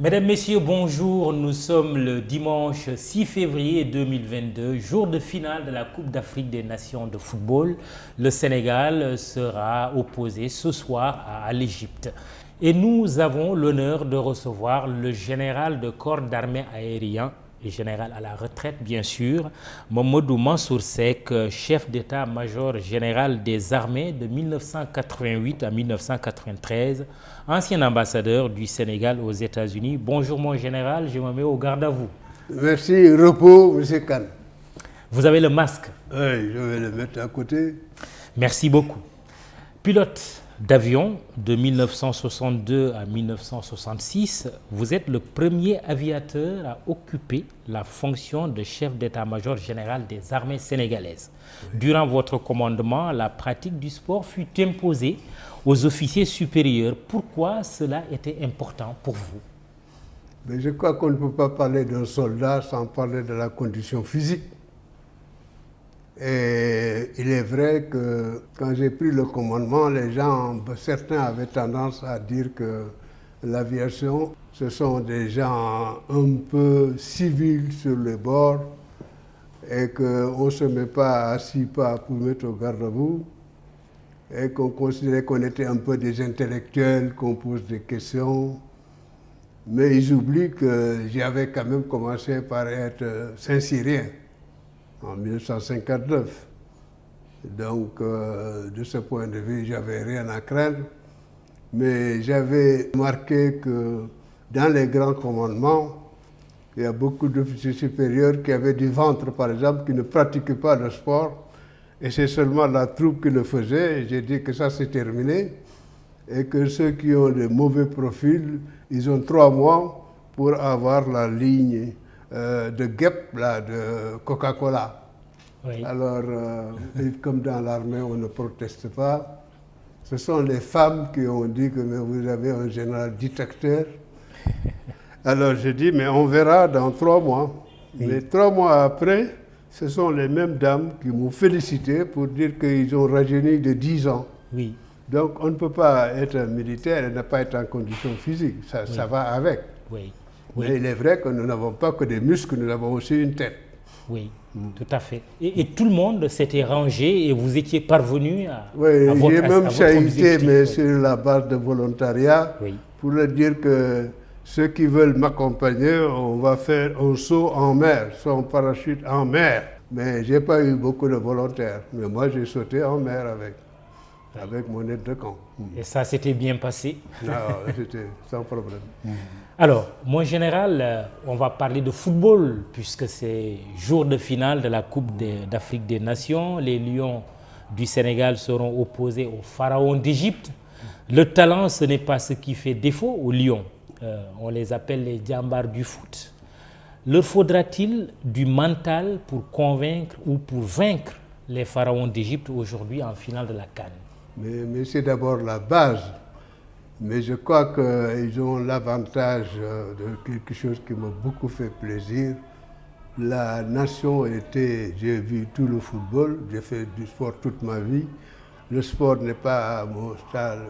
Mesdames, Messieurs, bonjour. Nous sommes le dimanche 6 février 2022, jour de finale de la Coupe d'Afrique des Nations de football. Le Sénégal sera opposé ce soir à l'Égypte. Et nous avons l'honneur de recevoir le général de corps d'armée aérien, le général à la retraite bien sûr, Mamadou Mansour Seck, chef d'état-major général des armées de 1988 à 1993, ancien ambassadeur du Sénégal aux États-Unis. Bonjour mon général, je me mets au garde à vous. Merci, repos, M. Khan. Vous avez le masque? Oui, je vais le mettre à côté. Merci beaucoup. Pilote d'avion de 1962 à 1966, vous êtes le premier aviateur à occuper la fonction de chef d'état-major général des armées sénégalaises. Oui. Durant votre commandement, la pratique du sport fut imposée aux officiers supérieurs. Pourquoi cela était important pour vous? Mais je crois qu'on ne peut pas parler d'un soldat sans parler de la condition physique. Et il est vrai que quand j'ai pris le commandement, certains avaient tendance à dire que l'aviation, ce sont des gens un peu civils sur les bords et qu'on ne se met pas à 6 pas pour mettre au garde-à-vous et qu'on considérait qu'on était un peu des intellectuels, qu'on pose des questions. Mais ils oublient que j'avais quand même commencé par être Saint-Cyrien en 1959. Donc, de ce point de vue, j'avais rien à craindre. Mais j'avais remarqué que dans les grands commandements, il y a beaucoup d'officiers supérieurs qui avaient du ventre, par exemple, qui ne pratiquaient pas le sport. Et c'est seulement la troupe qui le faisait. J'ai dit que ça, c'est terminé. Et que ceux qui ont des mauvais profils, ils ont 3 mois pour avoir la ligne de guêpe, là, de Coca-Cola. Oui. Alors, comme dans l'armée, on ne proteste pas. Ce sont les femmes qui ont dit que mais vous avez un général dictateur. Alors, je dis, mais on verra dans 3 mois. Oui. Mais 3 mois après, ce sont les mêmes dames qui m'ont félicité pour dire qu'ils ont rajeuni de 10 ans. Oui. Donc, on ne peut pas être militaire et ne pas être en condition physique. Ça, oui. Ça va avec. Oui. Oui. Mais il est vrai que nous n'avons pas que des muscles, nous avons aussi une tête. Oui, tout à fait. Et tout le monde s'était rangé et vous étiez parvenu à oui, à votre j'ai même chahuté, mais oui. sur la base de volontariat, oui. Pour leur dire que ceux qui veulent m'accompagner, on va faire un saut en mer, saut en parachute en mer. Mais je n'ai pas eu beaucoup de volontaires. Mais moi, j'ai sauté en mer avec mon aide de camp. Et ça s'était bien passé? Non, c'était sans problème. Alors, mon général, on va parler de football, puisque c'est jour de finale de la Coupe d'Afrique des Nations. Les Lions du Sénégal seront opposés aux Pharaons d'Égypte. Le talent, ce n'est pas ce qui fait défaut aux Lions. On les appelle les djambars du foot. Leur faudra-t-il du mental pour convaincre ou pour vaincre les Pharaons d'Égypte aujourd'hui en finale de la CAN? Mais c'est d'abord la base. Mais je crois qu'ils ont l'avantage de quelque chose qui m'a beaucoup fait plaisir. La nation était, j'ai vu tout le football, j'ai fait du sport toute ma vie. Le sport n'est pas mon style,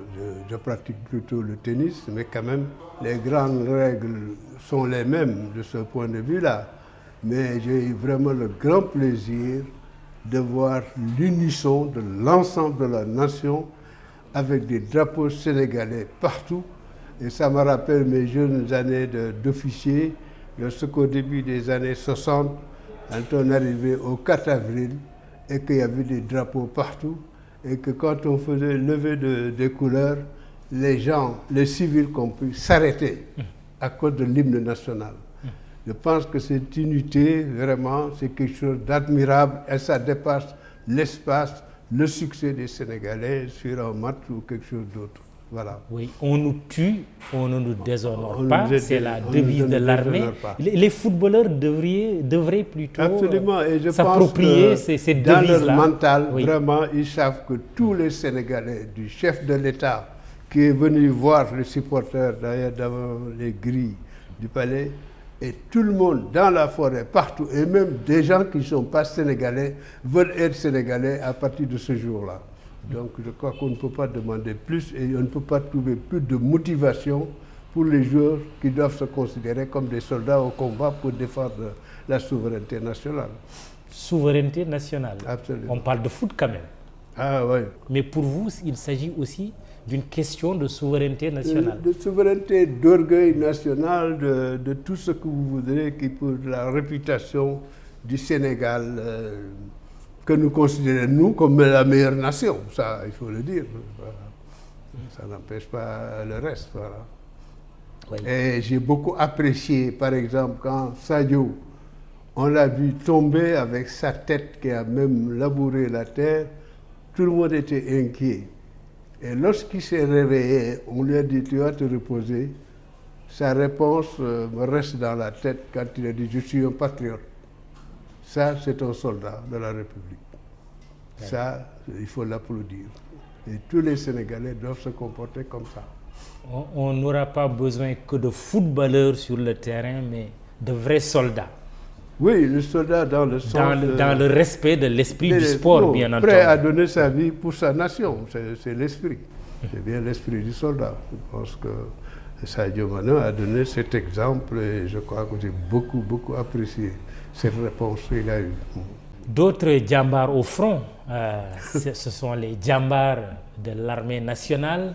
je pratique plutôt le tennis, mais quand même, les grandes règles sont les mêmes de ce point de vue-là. Mais j'ai eu vraiment le grand plaisir de voir l'unisson de l'ensemble de la nation avec des drapeaux sénégalais partout. Et ça me rappelle mes jeunes années d'officier, lorsqu'au début des années 60, quand on arrivait au 4 avril et qu'il y avait des drapeaux partout, et que quand on faisait lever des couleurs, les gens, les civils compris, s'arrêtaient à cause de l'hymne national. Je pense que cette unité, vraiment, c'est quelque chose d'admirable et ça dépasse l'espace, le succès des Sénégalais sur un match ou quelque chose d'autre. Voilà. Oui, on nous tue, on ne nous déshonore pas, c'est la devise de l'armée. Les footballeurs devraient plutôt s'approprier ces devises-là. Dans leur mental, oui. Vraiment, ils savent que tous les Sénégalais, du chef de l'État, qui est venu voir les supporters d'ailleurs devant les grilles du palais, et tout le monde dans la forêt, partout, et même des gens qui ne sont pas sénégalais, veulent être sénégalais à partir de ce jour-là. Donc je crois qu'on ne peut pas demander plus et on ne peut pas trouver plus de motivation pour les joueurs qui doivent se considérer comme des soldats au combat pour défendre la souveraineté nationale. Souveraineté nationale. Absolument. On parle de foot quand même. Ah oui. Mais pour vous, il s'agit aussi d'une question de souveraineté nationale. De souveraineté, d'orgueil national, de tout ce que vous voudrez qui pour la réputation du Sénégal, que nous considérons nous comme la meilleure nation. Ça, il faut le dire. Voilà. Ça n'empêche pas le reste. Voilà. Oui. Et j'ai beaucoup apprécié, par exemple, quand Sadio, on l'a vu tomber avec sa tête qui a même labouré la terre, tout le monde était inquiet. Et lorsqu'il s'est réveillé, on lui a dit « tu vas te reposer ». Sa réponse me reste dans la tête quand il a dit « je suis un patriote ». Ça, c'est un soldat de la République. Ouais. Ça, il faut l'applaudir. Et tous les Sénégalais doivent se comporter comme ça. On n'aura pas besoin que de footballeurs sur le terrain, mais de vrais soldats. Oui, le soldat dans le sens... Dans le respect de l'esprit du sport, bien entendu. Prêt à donner sa vie pour sa nation, c'est l'esprit. C'est bien l'esprit du soldat. Je pense que Sadio Mané a donné cet exemple et je crois que j'ai beaucoup apprécié cette réponse qu'il a eue. D'autres djambars au front, ce sont les djambars de l'armée nationale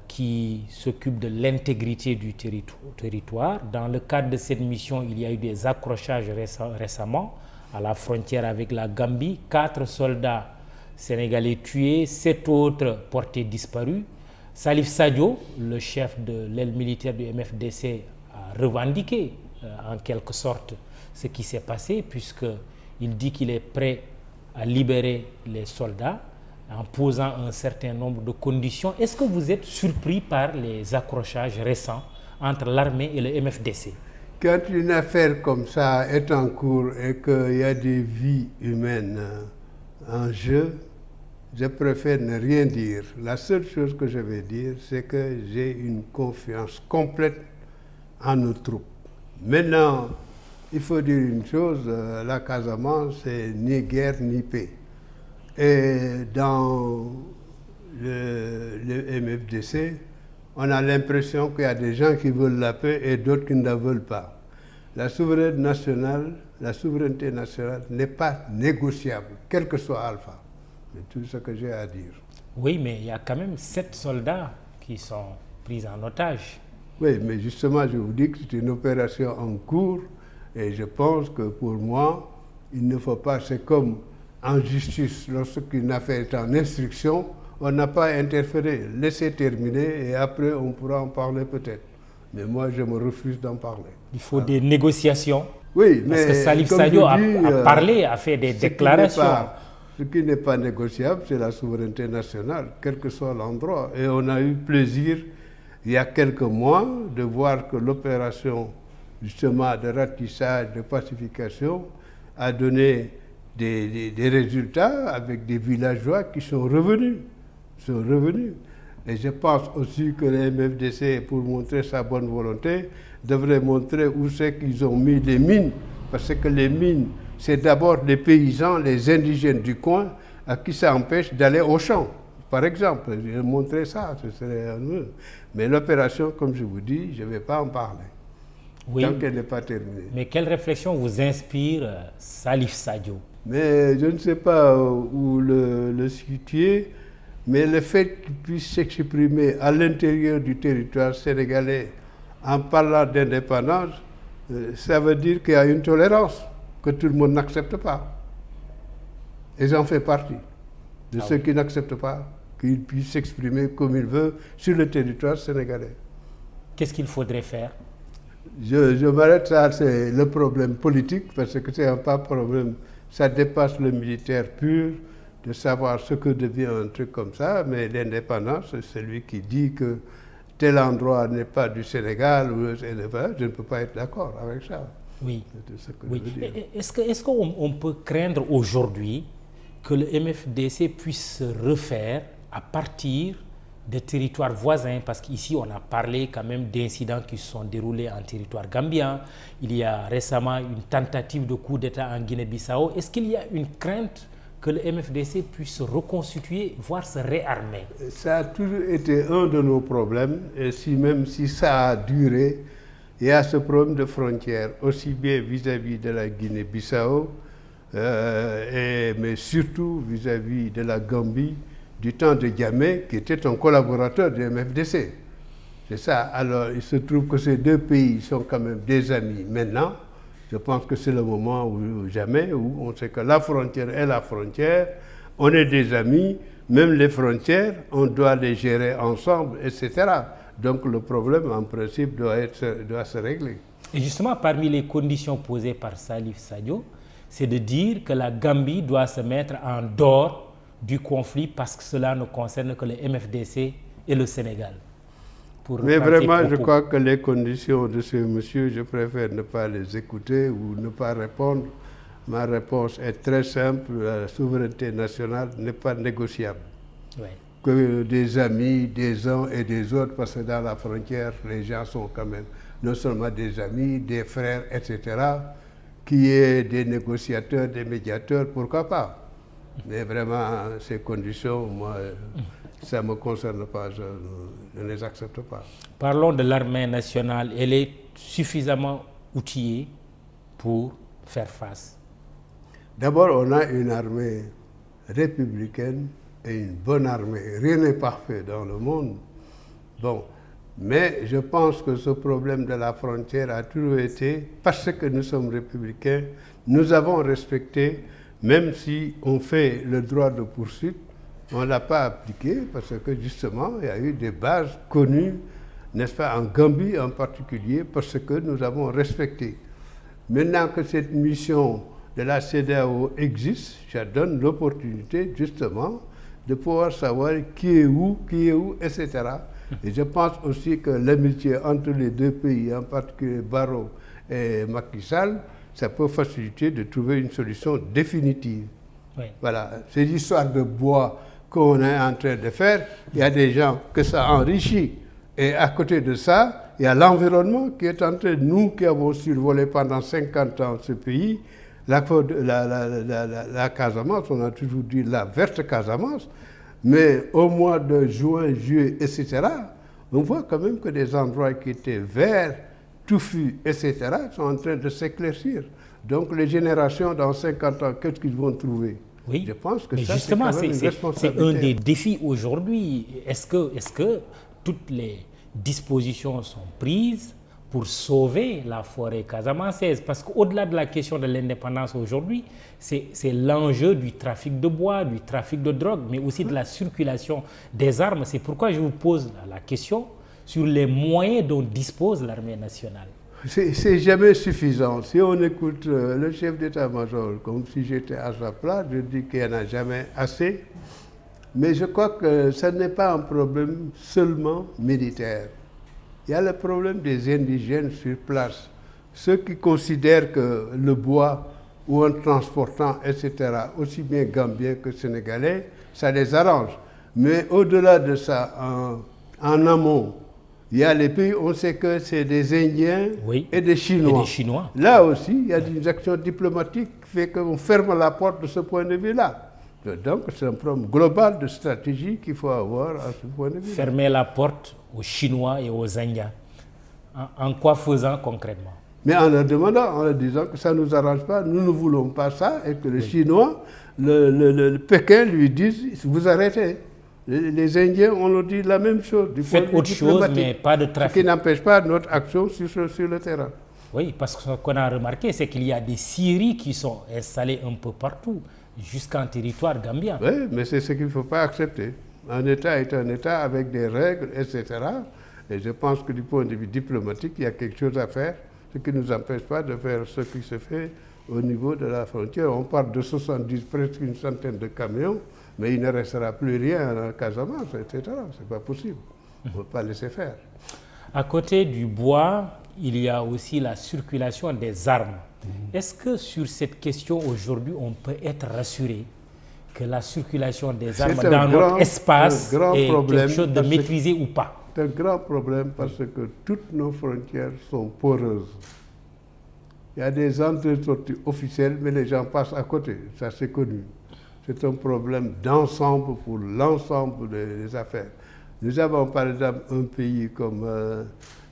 qui s'occupent de l'intégrité du territoire. Dans le cadre de cette mission, il y a eu des accrochages récemment à la frontière avec la Gambie. 4 soldats sénégalais tués, 7 autres portés disparus. Salif Sadio, le chef de l'aile militaire du MFDC, a revendiqué en quelque sorte ce qui s'est passé, puisqu'il dit qu'il est prêt à libérer les soldats en posant un certain nombre de conditions. Est-ce que vous êtes surpris par les accrochages récents entre l'armée et le MFDC? Quand une affaire comme ça est en cours et qu'il y a des vies humaines en jeu, je préfère ne rien dire. La seule chose que je vais dire, c'est que j'ai une confiance complète en nos troupes. Maintenant, il faut dire une chose, la Casamance, c'est ni guerre ni paix. Et dans le MFDC, on a l'impression qu'il y a des gens qui veulent la paix et d'autres qui ne la veulent pas. La souveraineté nationale n'est pas négociable, quel que soit Alpha. C'est tout ce que j'ai à dire. Oui, mais il y a quand même 7 soldats qui sont pris en otage. Oui, mais justement, je vous dis que c'est une opération en cours et je pense que pour moi, il ne faut pas, c'est comme en justice, lorsqu'une affaire est en instruction, on n'a pas interféré, laissez terminer et après on pourra en parler peut-être. Mais moi, je me refuse d'en parler. Il faut des négociations. Oui, mais parce que Salif Sadio a parlé, a fait des déclarations. Ce qui n'est pas négociable, c'est la souveraineté nationale, quel que soit l'endroit. Et on a eu plaisir, il y a quelques mois, de voir que l'opération justement de ratissage, de pacification, a donné des résultats avec des villageois qui sont revenus. Et je pense aussi que le MFDC, pour montrer sa bonne volonté, devrait montrer où c'est qu'ils ont mis les mines. Parce que les mines, c'est d'abord les paysans, les indigènes du coin, à qui ça empêche d'aller au champ. Par exemple, je vais montrer ça, ce serait mais l'opération, comme je vous dis, je ne vais pas en parler. Oui, tant qu'elle n'est pas terminée. Mais quelle réflexion vous inspire Salif Sadio? Mais je ne sais pas où le situer, mais le fait qu'il puisse s'exprimer à l'intérieur du territoire sénégalais en parlant d'indépendance, ça veut dire qu'il y a une tolérance que tout le monde n'accepte pas. Et j'en fais partie de ceux qui n'acceptent pas qu'il puisse s'exprimer comme il veut sur le territoire sénégalais. Qu'est-ce qu'il faudrait faire? Je m'arrête, ça c'est le problème politique, parce que c'est un pas problème, ça dépasse le militaire pur, de savoir ce que devient un truc comme ça, mais l'indépendance, c'est celui qui dit que tel endroit n'est pas du Sénégal, je ne peux pas être d'accord avec ça. Oui. C'est ce que oui. je veux dire. Est-ce qu'on peut craindre aujourd'hui que le MFDC puisse se refaire à partir de territoires voisins, parce qu'ici on a parlé quand même d'incidents qui se sont déroulés en territoire gambien. Il y a récemment une tentative de coup d'État en Guinée-Bissau. Est-ce qu'il y a une crainte que le MFDC puisse se reconstituer, voire se réarmer? Ça a toujours été un de nos problèmes, et même si ça a duré, il y a ce problème de frontière, aussi bien vis-à-vis de la Guinée-Bissau, mais surtout vis-à-vis de la Gambie, du temps de Diamé, qui était un collaborateur du MFDC. C'est ça. Alors, il se trouve que ces deux pays sont quand même des amis maintenant. Je pense que c'est le moment où jamais, où on sait que la frontière est la frontière, on est des amis, même les frontières, on doit les gérer ensemble, etc. Donc le problème, en principe, doit se régler. Et justement, parmi les conditions posées par Salif Sadio, c'est de dire que la Gambie doit se mettre en dehors du conflit parce que cela ne concerne que le MFDC et le Sénégal. Mais vraiment, je crois que les conditions de ce monsieur, je préfère ne pas les écouter ou ne pas répondre. Ma réponse est très simple, la souveraineté nationale n'est pas négociable. Oui. Que des amis, des uns et des autres, parce que dans la frontière, les gens sont quand même non seulement des amis, des frères, etc., qui est des négociateurs, des médiateurs, pourquoi pas. Mais vraiment, ces conditions, moi, ça ne me concerne pas, je ne les accepte pas. Parlons de l'armée nationale. Elle est suffisamment outillée pour faire face? D'abord, on a une armée républicaine et une bonne armée. Rien n'est parfait dans le monde. Bon, mais je pense que ce problème de la frontière a toujours été, parce que nous sommes républicains, nous avons respecté, même si on fait le droit de poursuite, on ne l'a pas appliqué parce que justement, il y a eu des bases connues, n'est-ce pas, en Gambie en particulier, parce que nous avons respecté. Maintenant que cette mission de la CEDEAO existe, ça donne l'opportunité justement de pouvoir savoir qui est où, etc. Et je pense aussi que l'amitié entre les deux pays, en particulier Barrow et Macky Sall, ça peut faciliter de trouver une solution définitive. Oui. Voilà, c'est l'histoire de bois qu'on est en train de faire. Il y a des gens que ça enrichit. Et à côté de ça, il y a l'environnement qui est en train, nous qui avons survolé pendant 50 ans ce pays, la Casamance, on a toujours dit la verte Casamance, mais au mois de juin, juillet, etc., on voit quand même que des endroits qui étaient verts, touffus, etc., sont en train de s'éclaircir. Donc les générations dans 50 ans, qu'est-ce qu'ils vont trouver? Oui, je pense que mais ça, justement, c'est un des défis aujourd'hui. Est-ce que toutes les dispositions sont prises pour sauver la forêt casamançaise? Parce qu'au-delà de la question de l'indépendance aujourd'hui, c'est l'enjeu du trafic de bois, du trafic de drogue, mais aussi de la circulation des armes. C'est pourquoi je vous pose la question sur les moyens dont dispose l'armée nationale. C'est jamais suffisant. Si on écoute le chef d'état-major, comme si j'étais à sa place, je dis qu'il n'y en a jamais assez. Mais je crois que ce n'est pas un problème seulement militaire. Il y a le problème des indigènes sur place. Ceux qui considèrent que le bois ou un transportant, etc., aussi bien gambien que sénégalais, ça les arrange. Mais au-delà de ça, en amont, il y a les pays, on sait que c'est des Indiens et des Chinois. Là aussi, il y a des actions diplomatiques qui font qu'on ferme la porte de ce point de vue-là. Donc, c'est un problème global de stratégie qu'il faut avoir à ce point de vue. Fermer la porte aux Chinois et aux Indiens. En quoi faisant concrètement? Mais en leur demandant, en leur disant que ça ne nous arrange pas, nous ne voulons pas ça, et que les Chinois, le Pékin lui disent, vous arrêtez. Les Indiens, on leur dit la même chose. Faites autre chose, mais pas de trafic. Ce qui n'empêche pas notre action sur le terrain. Oui, parce que ce qu'on a remarqué, c'est qu'il y a des scieries qui sont installées un peu partout, jusqu'en territoire gambien. Oui, mais c'est ce qu'il ne faut pas accepter. Un État est un État avec des règles, etc. Et je pense que du point de vue diplomatique, il y a quelque chose à faire, ce qui ne nous empêche pas de faire ce qui se fait au niveau de la frontière. On parle de 70, presque une centaine de camions, mais il ne restera plus rien en Casamance, etc. Ce n'est pas possible. On ne peut pas laisser faire. À côté du bois, il y a aussi la circulation des armes. Est-ce que sur cette question aujourd'hui, on peut être rassuré que la circulation des armes dans notre espace est quelque chose de maîtrisé ou pas? C'est un grand problème parce que toutes nos frontières sont poreuses. Il y a des entrées-sorties officielles, mais les gens passent à côté. Ça, c'est connu. c'est un problème d'ensemble pour l'ensemble des affaires. Nous avons par exemple un pays comme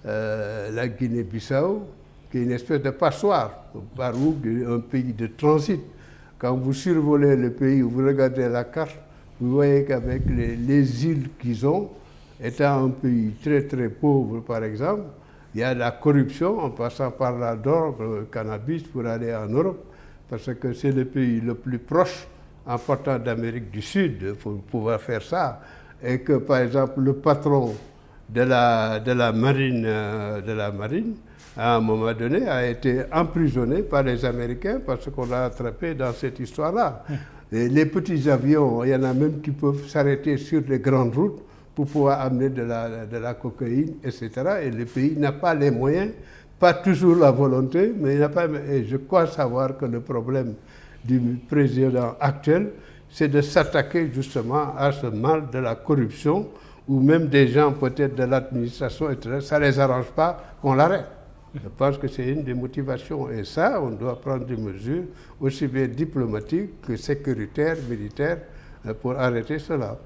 la Guinée-Bissau, qui est une espèce de passoire, par où un pays de transit. Quand vous survolez le pays, vous regardez la carte, vous voyez qu'avec les îles qu'ils ont, étant un pays très très pauvre par exemple, il y a la corruption en passant par la drogue, le cannabis pour aller en Europe, parce que c'est le pays le plus proche en partant d'Amérique du Sud pour pouvoir faire ça. Et que par exemple le patron de la marine, à un moment donné, a été emprisonné par les Américains parce qu'on l'a attrapé dans cette histoire-là. Et les petits avions, il y en a même qui peuvent s'arrêter sur les grandes routes pour pouvoir amener de la cocaïne, etc. Et le pays n'a pas les moyens, pas toujours la volonté, mais il n'a pas. Et je crois savoir que le problème du président actuel, c'est de s'attaquer justement à ce mal de la corruption, ou même des gens peut-être de l'administration, etc. Ça ne les arrange pas qu'on l'arrête. Je pense que c'est une des motivations. Et ça, on doit prendre des mesures aussi bien diplomatiques que sécuritaires, militaires, pour arrêter cela.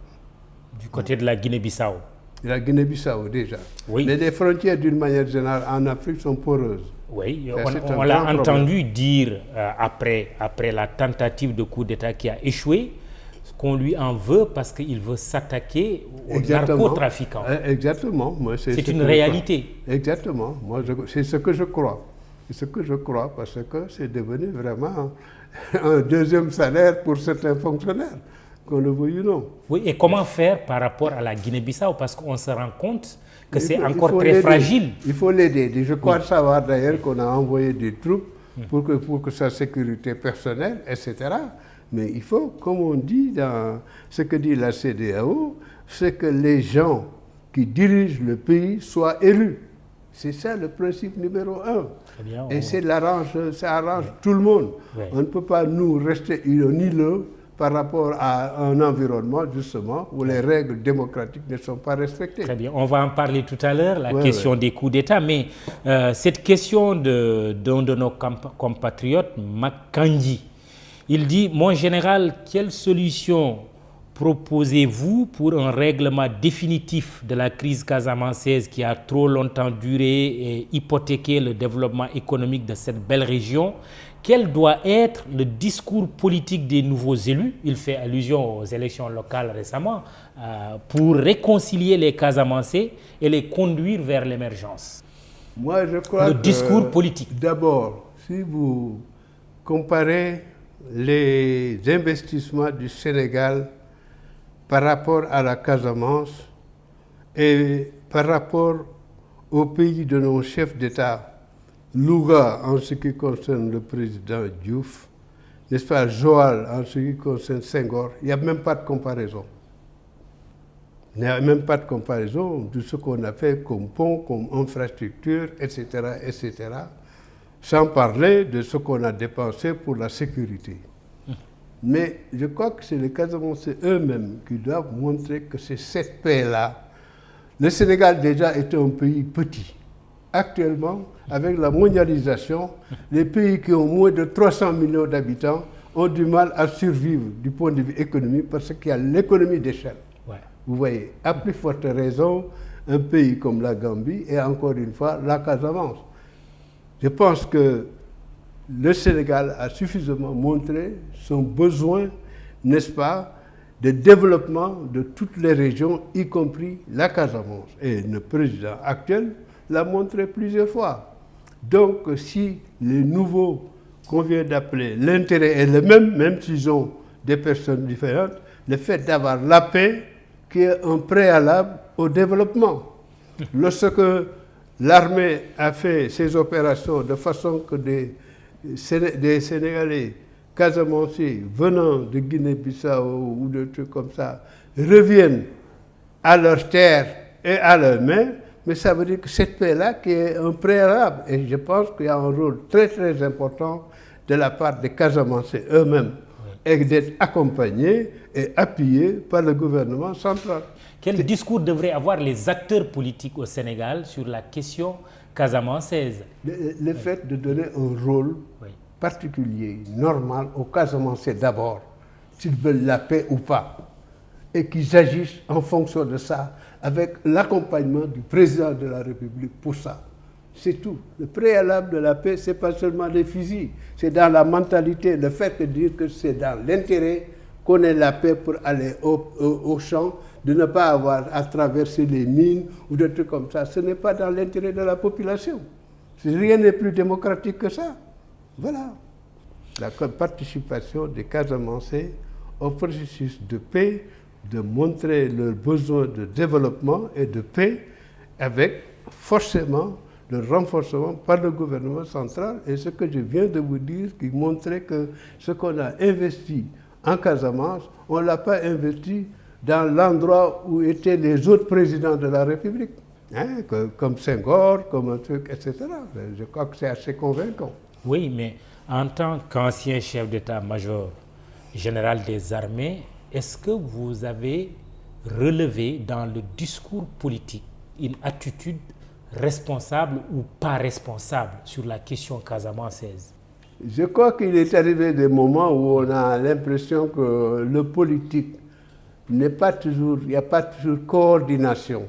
Du côté de la Guinée-Bissau. La Guinée-Bissau, déjà. Oui. Mais les frontières, d'une manière générale, en Afrique sont poreuses. Oui, on l'a entendu dire après la tentative de coup d'État qui a échoué, qu'on lui en veut parce qu'il veut s'attaquer aux narcotrafiquants. Exactement. C'est une réalité. Exactement. Moi, c'est ce que je crois. C'est ce que je crois parce que c'est devenu vraiment un deuxième salaire pour certains fonctionnaires, qu'on le veuille ou non. Oui, et comment faire par rapport à la Guinée-Bissau? Parce qu'on se rend compte que c'est encore très fragile. Il faut l'aider. Je crois savoir d'ailleurs qu'on a envoyé des troupes pour que sa sécurité personnelle, etc. Mais il faut, comme on dit dans ce que dit la CEDEAO, c'est que les gens qui dirigent le pays soient élus. C'est ça le principe numéro 1. Bien, et ça arrange tout le monde. Oui. On ne peut pas nous rester îlot par rapport à un environnement, justement, où les règles démocratiques ne sont pas respectées. Très bien, on va en parler tout à l'heure, la question des coups d'État, mais cette question d'un de nos compatriotes, Makandji, il dit, mon général, quelle solution proposez-vous pour un règlement définitif de la crise casamançaise qui a trop longtemps duré et hypothéqué le développement économique de cette belle région? Quel doit être le discours politique des nouveaux élus? Il fait allusion aux élections locales récemment, pour réconcilier les Casamançais et les conduire vers l'émergence. Moi, je crois le discours politique. D'abord, si vous comparez les investissements du Sénégal par rapport à la Casamance et par rapport au pays de nos chefs d'État, Louga en ce qui concerne le président Diouf, n'est-ce pas, Joal en ce qui concerne Senghor, il n'y a même pas de comparaison. Il n'y a même pas de comparaison de ce qu'on a fait comme pont, comme infrastructure, etc., etc., sans parler de ce qu'on a dépensé pour la sécurité. Mais je crois que c'est les Casamançais eux-mêmes qui doivent montrer que c'est cette paix-là. Le Sénégal déjà est un pays petit. Actuellement, avec la mondialisation, les pays qui ont moins de 300 millions d'habitants ont du mal à survivre du point de vue économique parce qu'il y a l'économie d'échelle. Ouais. Vous voyez, à plus forte raison, un pays comme la Gambie et encore une fois la Casamance. Je pense que le Sénégal a suffisamment montré son besoin, n'est-ce pas, de développement de toutes les régions, y compris la Casamance. Et le président actuel l'a montré plusieurs fois. Donc, si les nouveaux qu'on vient d'appeler, l'intérêt est le même, même s'ils ont des personnes différentes, le fait d'avoir la paix qui est un préalable au développement. Lorsque l'armée a fait ses opérations de façon que des Sénégalais Casamançais venant de Guinée-Bissau ou de trucs comme ça reviennent à leur terre et à leurs mains, mais ça veut dire que cette paix-là qui est un préalable. Et je pense qu'il y a un rôle très très important de la part des Casamançais eux-mêmes et d'être accompagnés et appuyés par le gouvernement central. Quel discours devraient avoir les acteurs politiques au Sénégal sur la question casamançaise? Le fait de donner un rôle particulier, normal, aux Casamançais d'abord. s'ils veulent la paix ou pas, et qu'ils agissent en fonction de ça, avec l'accompagnement du président de la République pour ça. C'est tout. Le préalable de la paix, ce n'est pas seulement les fusils, c'est dans la mentalité, le fait de dire que c'est dans l'intérêt qu'on ait la paix pour aller au champ, de ne pas avoir à traverser les mines ou des trucs comme ça. Ce n'est pas dans l'intérêt de la population. Rien n'est plus démocratique que ça. Voilà. La participation des Casamançais au processus de paix, de montrer leurs besoins de développement et de paix avec forcément le renforcement par le gouvernement central et ce que je viens de vous dire qui montrait que ce qu'on a investi en Casamance, on ne l'a pas investi dans l'endroit où étaient les autres présidents de la République, hein, comme Senghor, comme un truc, etc. Je crois que c'est assez convaincant. Oui, mais en tant qu'ancien chef d'état-major général des armées, est-ce que vous avez relevé dans le discours politique une attitude responsable ou pas responsable sur la question casamançaise? Je crois qu'il est arrivé des moments où on a l'impression que le politique n'est pas toujours, il n'y a pas toujours coordination.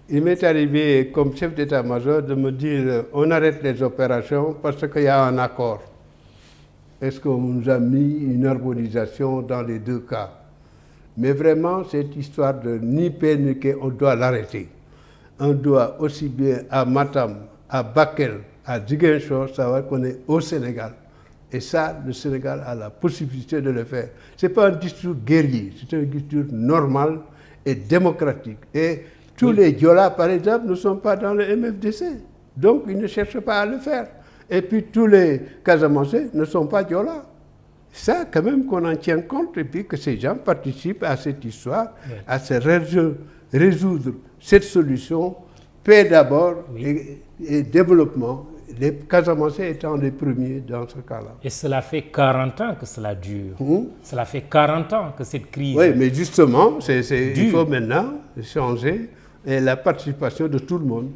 Il m'est arrivé comme chef d'état-major de me dire on arrête les opérations parce qu'il y a un accord. Est-ce qu'on nous a mis une harmonisation dans les deux cas? Mais vraiment, cette histoire de ni paix ni paix, on doit l'arrêter. On doit aussi bien à Matam, à Bakel, à Ziguinchor, savoir qu'on est au Sénégal. Et ça, le Sénégal a la possibilité de le faire. Ce n'est pas un discours guerrier, c'est un discours normal et démocratique. Et tous les Diola, par exemple, ne sont pas dans le MFDC. Donc, ils ne cherchent pas à le faire. Et puis, tous les Casamançais ne sont pas Diola. Ça, quand même, qu'on en tient compte et puis que ces gens participent à cette histoire, à se résoudre cette solution, paix d'abord et développement. Les Casamançais étant les premiers dans ce cas-là. Et cela fait 40 ans que cela dure. Cela fait 40 ans que cette crise... Oui, mais justement, il faut maintenant changer et la participation de tout le monde.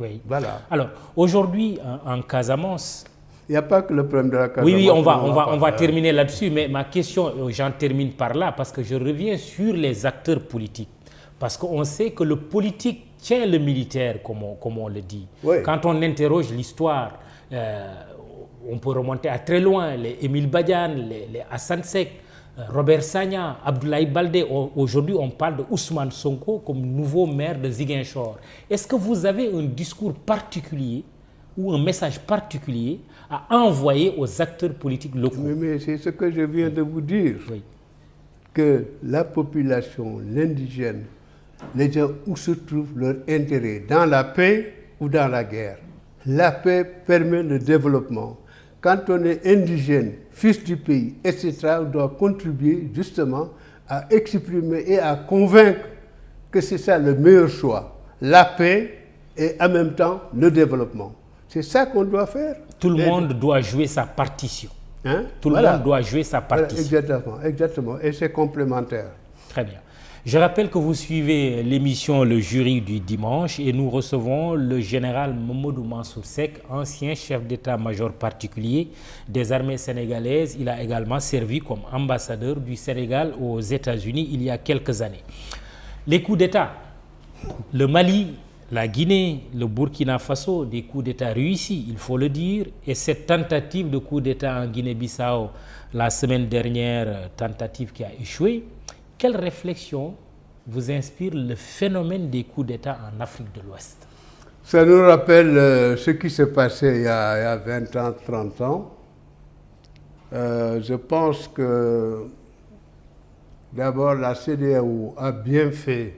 Oui. Voilà. Alors, aujourd'hui, en Casamance... Il n'y a pas que le problème de la Casamance. Oui, on va terminer là-dessus, mais ma question, j'en termine par là, parce que je reviens sur les acteurs politiques. Parce qu'on sait que le politique tient le militaire, comme on le dit. Oui. Quand on interroge l'histoire, on peut remonter à très loin, les Émile Badiane, les Hassan Sek, Robert Sagna, Abdoulaye Baldé. Aujourd'hui, on parle de Ousmane Sonko comme nouveau maire de Ziguinchor. Est-ce que vous avez un discours particulier ou un message particulier à envoyer aux acteurs politiques locaux? Mais c'est ce que je viens de vous dire, que la population, l'indigène, les gens où se trouve leur intérêt, dans la paix ou dans la guerre. La paix permet le développement. Quand on est indigène, fils du pays, etc., on doit contribuer justement à exprimer et à convaincre que c'est ça le meilleur choix. La paix et en même temps le développement. C'est ça qu'on doit faire. Tout le monde doit jouer sa partition. Hein? Tout le monde doit jouer sa partition. Exactement. Et c'est complémentaire. Très bien. Je rappelle que vous suivez l'émission Le Jury du dimanche et nous recevons le général Mamadou Mansour Seck, ancien chef d'état-major particulier des armées sénégalaises. Il a également servi comme ambassadeur du Sénégal aux États-Unis il y a quelques années. Les coups d'État, le Mali, la Guinée, le Burkina Faso, des coups d'État réussis, il faut le dire, et cette tentative de coup d'État en Guinée-Bissau la semaine dernière, tentative qui a échoué. Quelle réflexion vous inspire le phénomène des coups d'État en Afrique de l'Ouest? Ça nous rappelle ce qui s'est passé il y a 20 ans, 30 ans. Je pense que d'abord la CEDEAO a bien fait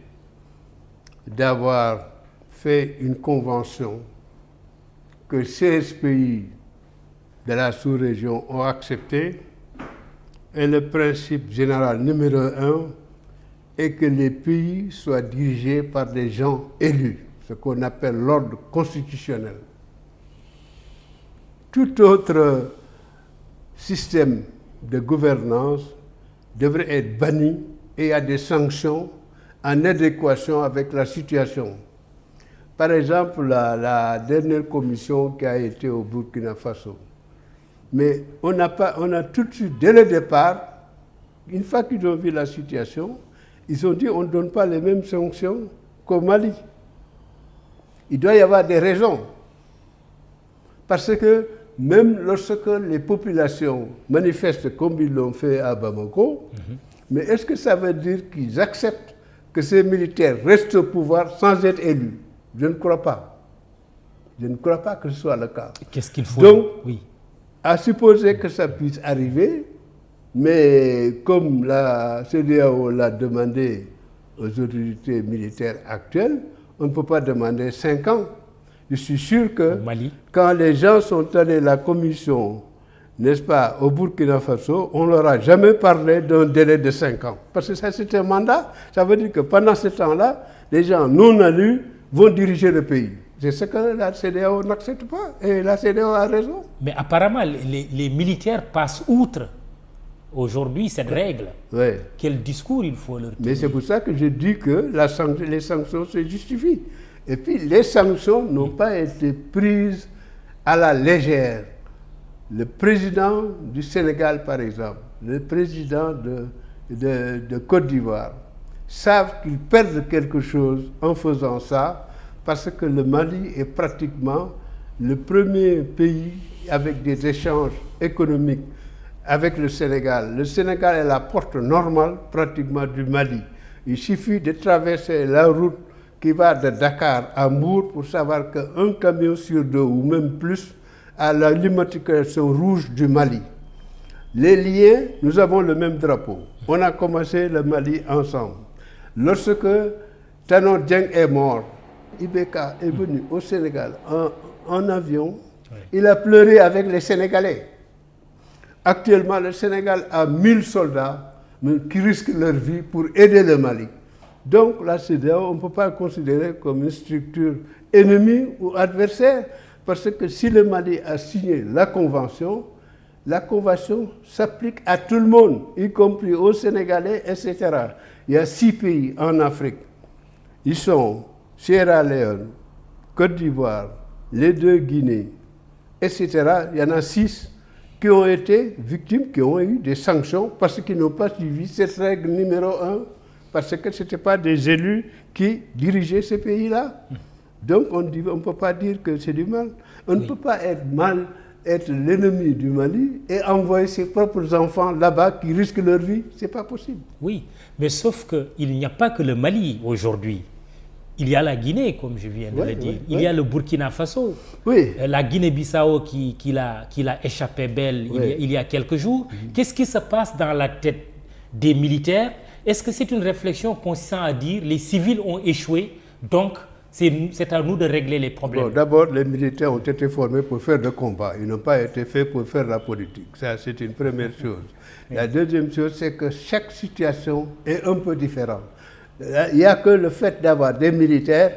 d'avoir fait une convention que 16 pays de la sous-région ont acceptée. Et le principe général numéro 1 est que les pays soient dirigés par des gens élus, ce qu'on appelle l'ordre constitutionnel. Tout autre système de gouvernance devrait être banni et il y a des sanctions en adéquation avec la situation. Par exemple, la dernière commission qui a été au Burkina Faso. Mais on a tout de suite, dès le départ, Une fois qu'ils ont vu la situation, ils ont dit on ne donne pas les mêmes sanctions qu'au Mali. Il doit y avoir des raisons. Parce que même lorsque les populations manifestent comme ils l'ont fait à Bamako, mais est-ce que ça veut dire qu'ils acceptent que ces militaires restent au pouvoir sans être élus? Je ne crois pas. Je ne crois pas que ce soit le cas. Qu'est-ce qu'il faut? Donc, oui. à supposer que ça puisse arriver, mais comme la CEDEAO l'a demandé aux autorités militaires actuelles, on ne peut pas demander 5 ans. Je suis sûr que quand les gens sont allés à la commission, n'est-ce pas, au Burkina Faso, on ne leur a jamais parlé d'un délai de 5 ans. Parce que ça, c'est un mandat. Ça veut dire que pendant ce temps-là, les gens non élus vont diriger le pays. C'est ce que la CEDEAO n'accepte pas. Et la CEDEAO a raison. Mais apparemment, les militaires passent outre aujourd'hui cette règle. Oui. Quel discours il faut leur tenir? Mais c'est pour ça que je dis que les sanctions se justifient. Et puis les sanctions n'ont pas été prises à la légère. Le président du Sénégal, par exemple, le président de Côte d'Ivoire, savent qu'ils perdent quelque chose en faisant ça, parce que le Mali est pratiquement le premier pays avec des échanges économiques avec le Sénégal. Le Sénégal est la porte normale pratiquement du Mali. Il suffit de traverser la route qui va de Dakar à Mbour pour savoir qu'un camion sur 2 ou même plus a la l'immatriculation rouge du Mali. Les liens, nous avons le même drapeau. On a commencé le Mali ensemble. Lorsque Tanon Dieng est mort, Ibeka est venu au Sénégal en avion. Il a pleuré avec les Sénégalais. Actuellement, le Sénégal a 1000 soldats qui risquent leur vie pour aider le Mali. Donc, la CEDEAO, on ne peut pas la considérer comme une structure ennemie ou adversaire, parce que si le Mali a signé la convention s'applique à tout le monde, y compris aux Sénégalais, etc. Il y a 6 pays en Afrique. Ils sont Sierra Leone, Côte d'Ivoire, les 2 Guinées, etc. Il y en a 6 qui ont été victimes, qui ont eu des sanctions parce qu'ils n'ont pas suivi cette règle numéro 1, parce que ce n'étaient pas des élus qui dirigeaient ces pays-là. Donc on ne peut pas dire que c'est du mal. On ne peut pas être l'ennemi du Mali et envoyer ses propres enfants là-bas qui risquent leur vie. Ce n'est pas possible. Oui, mais sauf qu'il n'y a pas que le Mali aujourd'hui. Il y a la Guinée, comme je viens de le dire. Il y a le Burkina Faso. Oui. La Guinée-Bissau qui l'a échappé belle il y a quelques jours. Qu'est-ce qui se passe dans la tête des militaires? Est-ce que c'est une réflexion consistant à dire les civils ont échoué, donc c'est à nous de régler les problèmes? Bon, d'abord, les militaires ont été formés pour faire le combat. Ils n'ont pas été faits pour faire la politique. Ça, c'est une première chose. La deuxième chose, c'est que chaque situation est un peu différente. Il n'y a que le fait d'avoir des militaires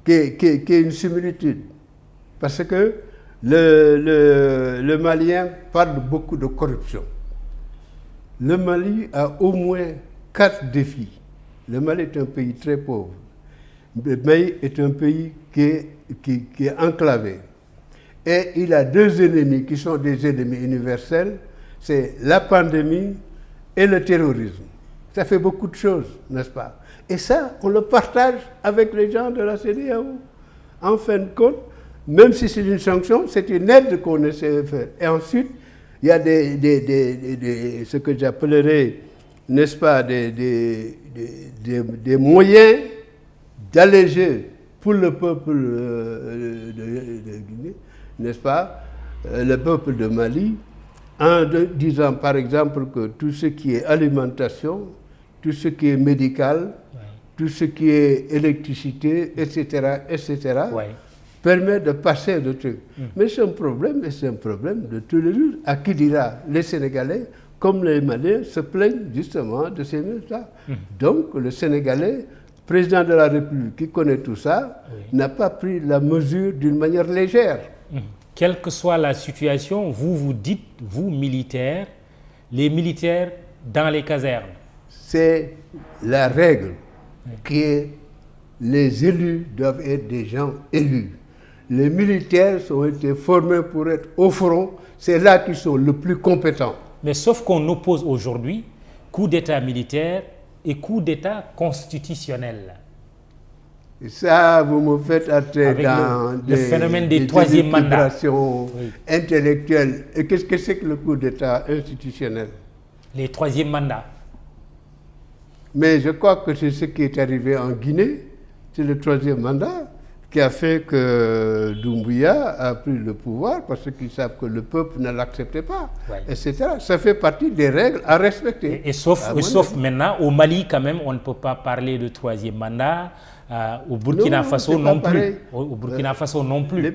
qui est une similitude. Parce que le Malien parle beaucoup de corruption. Le Mali a au moins 4 défis. Le Mali est un pays très pauvre. Le Mali est un pays qui est enclavé. Et il a 2 ennemis qui sont des ennemis universels. C'est la pandémie et le terrorisme. Ça fait beaucoup de choses, n'est-ce pas? Et ça, on le partage avec les gens de la CEDEAO. En fin de compte, même si c'est une sanction, c'est une aide qu'on essaie de faire. Et ensuite, il y a ce que j'appellerais, n'est-ce pas, des moyens d'alléger pour le peuple de Guinée, n'est-ce pas, le peuple de Mali, en disant par exemple que tout ce qui est alimentation, tout ce qui est médical, tout ce qui est électricité, etc., permet de passer de trucs. Mais c'est un problème de tous les jours. À qui dira les Sénégalais, comme les Maliens, se plaignent justement de ces mesures-là. Donc le Sénégalais, président de la République qui connaît tout ça, n'a pas pris la mesure d'une manière légère. Quelle que soit la situation, vous dites, vous militaires, les militaires dans les casernes. C'est la règle qui est les élus doivent être des gens élus. Les militaires ont été formés pour être au front, c'est là qu'ils sont le plus compétents. Mais sauf qu'on oppose aujourd'hui coup d'État militaire et coup d'État constitutionnel. Et ça, vous me faites entrer Avec dans le phénomène des troisième mandats intellectuelles. Et qu'est-ce que c'est que le coup d'État institutionnel? Les troisième mandats. Mais je crois que c'est ce qui est arrivé en Guinée, c'est le troisième mandat qui a fait que Doumbouya a pris le pouvoir parce qu'ils savent que le peuple ne l'acceptait pas, etc. Ça fait partie des règles à respecter. Et sauf maintenant, au Mali quand même, on ne peut pas parler de troisième mandat. Au Burkina Faso non plus. Au Burkina Faso non plus.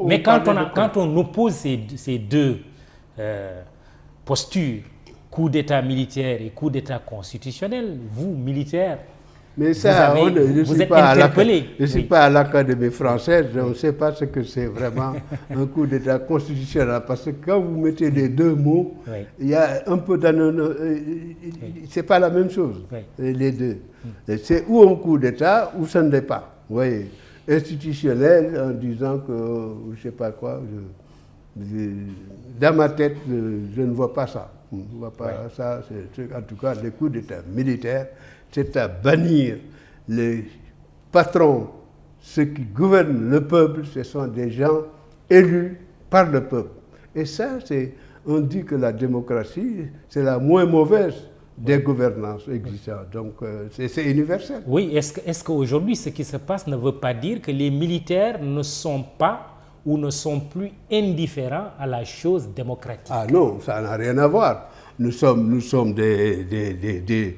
Mais quand on oppose ces deux postures, coup d'État militaire et coup d'État constitutionnel, vous, militaires, mais ça, vous êtes interpellés. Je ne suis pas à l'Académie française, je ne sais pas ce que c'est vraiment un coup d'État constitutionnel, parce que quand vous mettez les deux mots, il y a un peu c'est pas la même chose, les deux. C'est ou un coup d'État ou ça ne l'est pas. Vous voyez, institutionnel en disant que, je ne sais pas quoi, dans ma tête, je ne vois pas ça. Je ne vois pas ça, en tout cas, les coups d'État militaires, c'est à bannir les patrons, ceux qui gouvernent le peuple, ce sont des gens élus par le peuple. Et ça, on dit que la démocratie, c'est la moins mauvaise des gouvernances existantes. Donc, c'est universel. Oui, est-ce qu'aujourd'hui, ce qui se passe ne veut pas dire que les militaires ne sont pas ou ne sont plus indifférents à la chose démocratique? Ah non, ça n'a rien à voir. Nous sommes des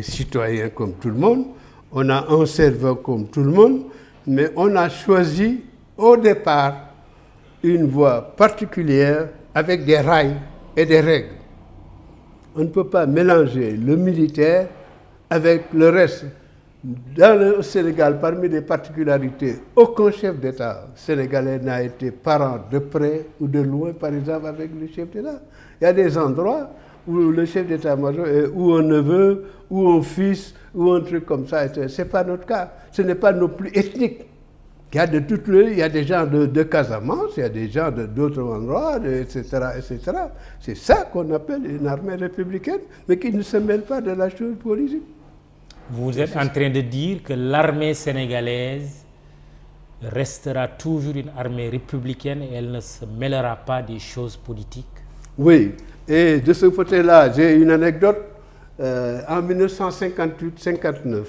citoyens comme tout le monde, on a un cerveau comme tout le monde, mais on a choisi au départ une voie particulière avec des rails et des règles. On ne peut pas mélanger le militaire avec le reste. Dans le Sénégal, parmi les particularités, aucun chef d'État sénégalais n'a été parent de près ou de loin, par exemple, avec le chef d'État. Il y a des endroits où le chef d'état-major est ou un neveu, ou un fils, ou un truc comme ça. Ce n'est pas notre cas. Ce n'est pas non plus ethnique. Il y a de toutes les, il y a des gens de Casamance, il y a des gens d'autres endroits, etc., etc. C'est ça qu'on appelle une armée républicaine, mais qui ne se mêle pas de la chose politique. Vous êtes en train de dire que l'armée sénégalaise restera toujours une armée républicaine et elle ne se mêlera pas des choses politiques? Oui, et de ce côté-là, j'ai une anecdote. En 1958-59,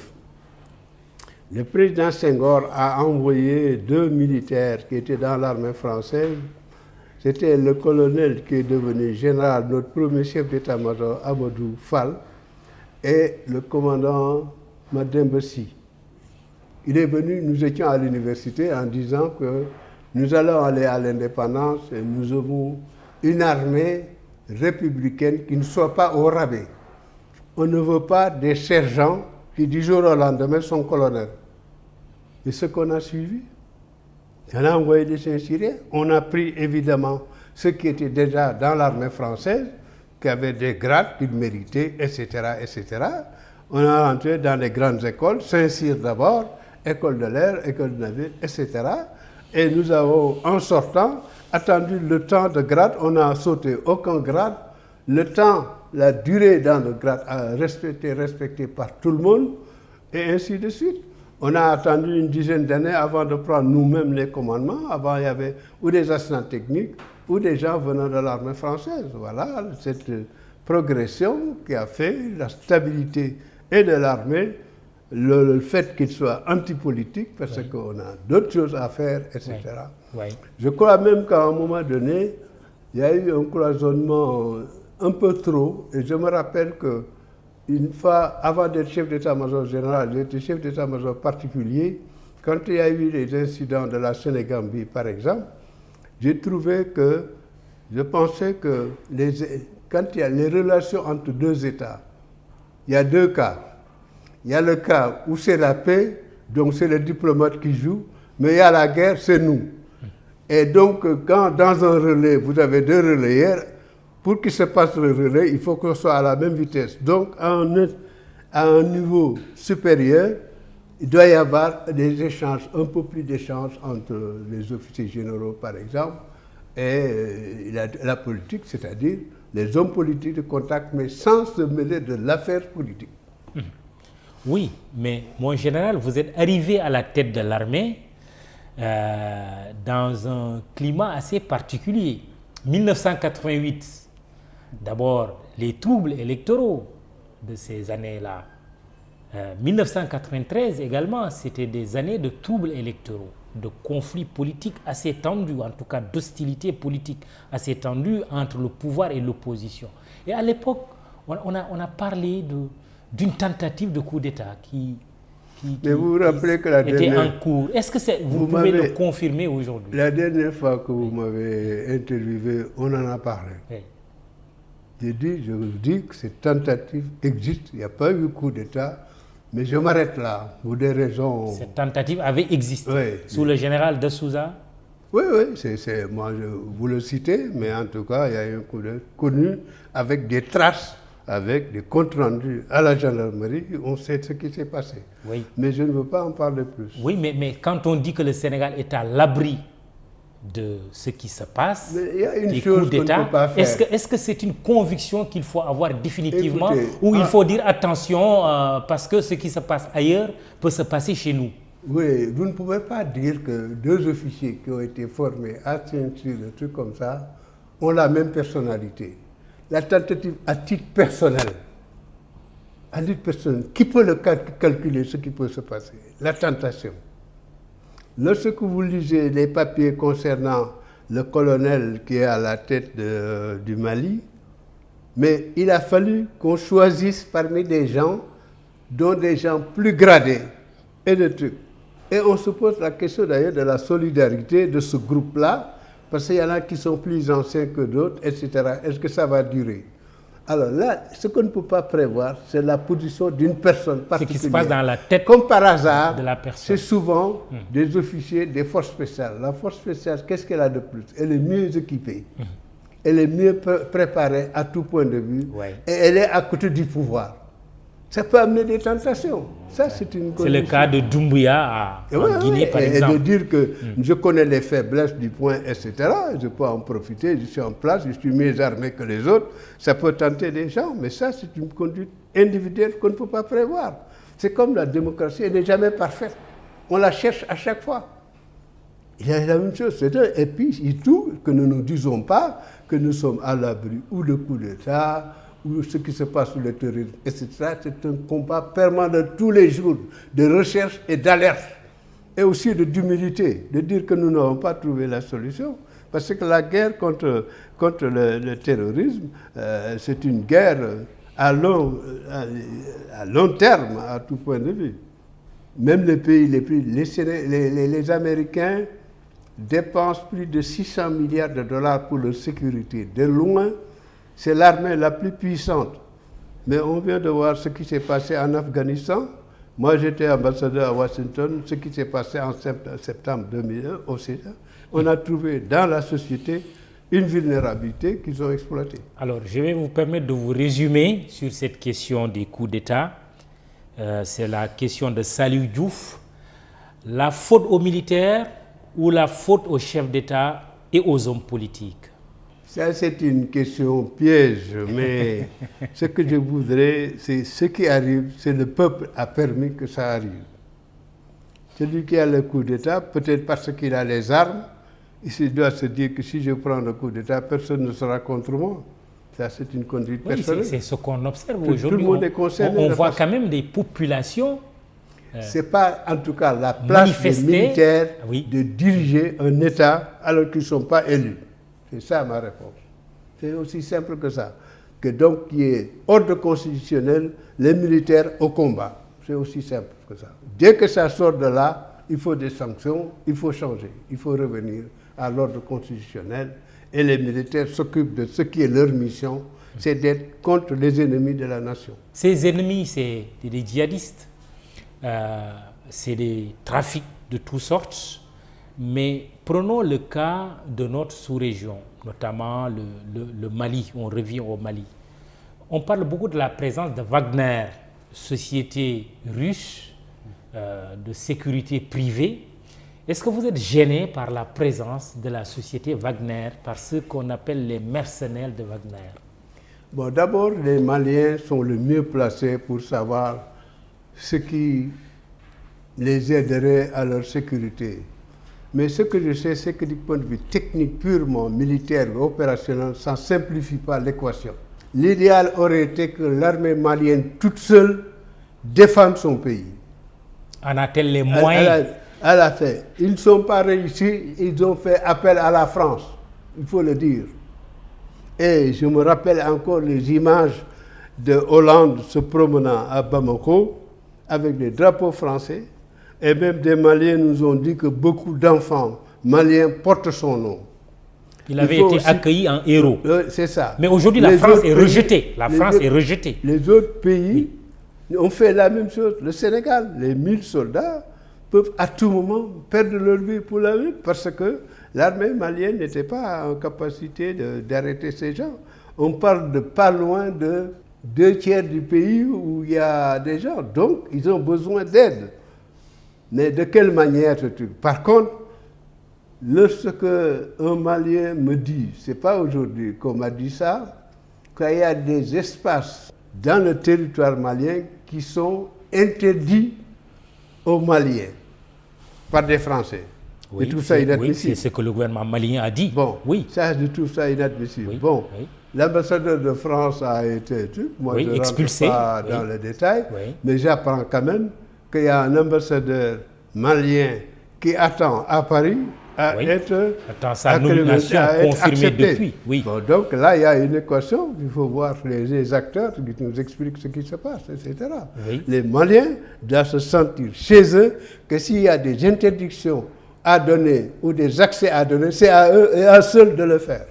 le président Senghor a envoyé 2 militaires qui étaient dans l'armée française. C'était le colonel qui est devenu général, notre premier chef d'état-major, Amadou Fall, et le commandant Mademba Sy. Il est venu, nous étions à l'université en disant que nous allons aller à l'indépendance et nous avons une armée républicaine qui ne soit pas au rabais. On ne veut pas des sergents qui du jour au lendemain sont colonels. Et ce qu'on a suivi, on a envoyé des Saint-Syriens, on a pris évidemment ceux qui étaient déjà dans l'armée française, qui avaient des grades qu'ils méritaient, etc., etc. On a rentré dans les grandes écoles, Saint-Cyr d'abord, école de l'air, école de navire, etc. Et nous avons, en sortant, attendu le temps de grade, on n'a sauté aucun grade. Le temps, la durée dans le grade a respecté par tout le monde, et ainsi de suite. On a attendu une dizaine d'années avant de prendre nous-mêmes les commandements. Avant, il y avait ou des assistants techniques ou des gens venant de l'armée française. Voilà cette progression qui a fait la stabilité et de l'armée, le fait qu'il soit antipolitique, parce qu'on a d'autres choses à faire, etc. Je crois même qu'à un moment donné, il y a eu un cloisonnement un peu trop, et je me rappelle que une fois, avant d'être chef d'état-major général, j'étais chef d'état-major particulier. Quand il y a eu les incidents de la Sénégambie, par exemple, j'ai trouvé que, je pensais que quand il y a les relations entre deux États, il y a 2 cas. Il y a le cas où c'est la paix, donc c'est le diplomate qui joue, mais il y a la guerre, c'est nous. Et donc, quand dans un relais, vous avez 2 relayeurs, pour qu'il se passe le relais, il faut qu'on soit à la même vitesse. Donc, à un niveau supérieur, il doit y avoir des échanges, un peu plus d'échanges entre les officiers généraux, par exemple, et la politique, c'est-à-dire les hommes politiques de contact, mais sans se mêler de l'affaire politique. Oui, mais mon général, vous êtes arrivé à la tête de l'armée dans un climat assez particulier. 1988, d'abord les troubles électoraux de ces années-là. 1993 également, c'était des années de troubles électoraux, de conflits politiques assez tendus, en tout cas d'hostilité politique assez tendue entre le pouvoir et l'opposition. Et à l'époque, on a parlé d'une tentative de coup d'État qui Mais vous vous rappelez que la était dernière, en cours. Est-ce que vous pouvez le confirmer aujourd'hui? la dernière fois que vous m'avez interviewé, on en a parlé. Oui. Je vous dis que cette tentative existe. Il n'y a pas eu coup d'État, mais je m'arrête là pour des raisons. Cette tentative avait existé sous le général de Souza. Oui, moi vous le citez, mais en tout cas, il y a eu un coup d'État connu avec des traces, avec des comptes rendus à la gendarmerie. On sait ce qui s'est passé. Oui. Mais je ne veux pas en parler plus. Oui, mais quand on dit que le Sénégal est à l'abri de ce qui se passe, Mais il y a une des chose coups qu'on ne d'État, peut pas faire. est-ce que c'est une conviction qu'il faut avoir définitivement, Écoutez, ou il faut dire attention parce que ce qui se passe ailleurs peut se passer chez nous? Oui, vous ne pouvez pas dire que deux officiers qui ont été formés à Saint-Cyr, des trucs comme ça, ont la même personnalité. La tentative à titre personnel, qui peut le calculer ce qui peut se passer? La tentation. Lorsque vous lisez les papiers concernant le colonel qui est à la tête du Mali, mais il a fallu qu'on choisisse parmi des gens, dont des gens plus gradés et de trucs. Et on se pose la question d'ailleurs de la solidarité de ce groupe-là, parce qu'il y en a qui sont plus anciens que d'autres, etc. Est-ce que ça va durer? Alors là, ce qu'on ne peut pas prévoir, c'est la position d'une personne particulière. Ce qui se passe dans la tête comme par hasard, de la personne. c'est souvent des officiers des forces spéciales. La force spéciale, qu'est-ce qu'elle a de plus? Elle est mieux équipée. Elle est mieux préparée à tout point de vue. Ouais. Et elle est à côté du pouvoir. Ça peut amener des tentations. Ça, c'est une condition. C'est le cas de Doumbouya en Guinée, par exemple. Et de dire que je connais les faiblesses du point, etc. Je peux en profiter, je suis en place, je suis mieux armé que les autres. Ça peut tenter des gens, mais ça, c'est une conduite individuelle qu'on ne peut pas prévoir. C'est comme la démocratie, elle n'est jamais parfaite. On la cherche à chaque fois. Il y a la même chose. Et puis, il tout que nous ne disons pas que nous sommes à l'abri ou de coups d'État, ou ce qui se passe sur le terrorisme, etc. C'est un combat permanent tous les jours de recherche et d'alerte, et aussi d'humilité, de dire que nous n'avons pas trouvé la solution. Parce que la guerre contre le terrorisme, c'est une guerre à long terme, à tout point de vue. Même les pays les Américains dépensent plus de 600 milliards de dollars pour leur sécurité. De loin, c'est l'armée la plus puissante. Mais on vient de voir ce qui s'est passé en Afghanistan. Moi, j'étais ambassadeur à Washington. Ce qui s'est passé en septembre 2001 aussi. On a trouvé dans la société une vulnérabilité qu'ils ont exploitée. Alors, je vais vous permettre de vous résumer sur cette question des coups d'État. C'est la question de Saliou Diouf. La faute aux militaires ou la faute aux chefs d'État et aux hommes politiques? Ça, c'est une question piège, mais ce que je voudrais, c'est ce qui arrive, c'est le peuple a permis que ça arrive. Celui qui a le coup d'État, peut-être parce qu'il a les armes, il doit se dire que si je prends le coup d'État, personne ne sera contre moi. Ça, c'est une conduite personnelle. C'est ce qu'on observe Tout le monde est concerné. On voit quand même des populations. Ce n'est pas, en tout cas, la place des militaires de diriger un État alors qu'ils ne sont pas élus. C'est ça ma réponse. C'est aussi simple que ça. Que donc, il y ait ordre constitutionnel, les militaires au combat. C'est aussi simple que ça. Dès que ça sort de là, il faut des sanctions, il faut changer, il faut revenir à l'ordre constitutionnel. Et les militaires s'occupent de ce qui est leur mission, c'est d'être contre les ennemis de la nation. Ces ennemis, c'est des djihadistes, c'est des trafics de toutes sortes. Mais prenons le cas de notre sous-région, notamment le Mali. On revient au Mali. On parle beaucoup de la présence de Wagner, société russe de sécurité privée. Est-ce que vous êtes gêné par la présence de la société Wagner, par ce qu'on appelle les mercenaires de Wagner? Bon, d'abord, les Maliens sont le mieux placés pour savoir ce qui les aiderait à leur sécurité. Mais ce que je sais, c'est que du point de vue technique, purement militaire et opérationnel, ça ne simplifie pas l'équation. L'idéal aurait été que l'armée malienne toute seule défende son pays. En a-t-elle les moyens? Elle a fait. Ils ne sont pas réussis, ils ont fait appel à la France, il faut le dire. Et je me rappelle encore les images de Hollande se promenant à Bamako avec des drapeaux français. Et même des Maliens nous ont dit que beaucoup d'enfants maliens portent son nom. Il avait été accueilli en héros. C'est ça. Mais aujourd'hui, la France est rejetée. La France est rejetée. Les autres pays ont fait la même chose. Le Sénégal, les 1000 soldats peuvent à tout moment perdre leur vie pour la vie parce que l'armée malienne n'était pas en capacité d'arrêter ces gens. On parle de pas loin de 2/3 du pays où il y a des gens. Donc, ils ont besoin d'aide. Mais de quelle manière ce truc? Par contre, lorsque un Malien me dit, c'est pas aujourd'hui qu'on m'a dit ça, qu'il y a des espaces dans le territoire malien qui sont interdits aux Maliens par des Français. Oui, je trouve ça inadmissible. Oui, c'est ce que le gouvernement malien a dit. Bon, oui. Ça, je trouve ça inadmissible. Oui, bon, oui. L'ambassadeur de France a été, moi je ne rentre pas dans les détails, mais j'apprends quand même qu'il y a un ambassadeur malien qui attend à Paris à être sa nomination confirmée depuis. Oui. Bon, donc là, il y a une équation, il faut voir les acteurs qui nous expliquent ce qui se passe, etc. Oui. Les Maliens doivent se sentir chez eux que s'il y a des interdictions à donner ou des accès à donner, c'est à eux et à seuls de le faire.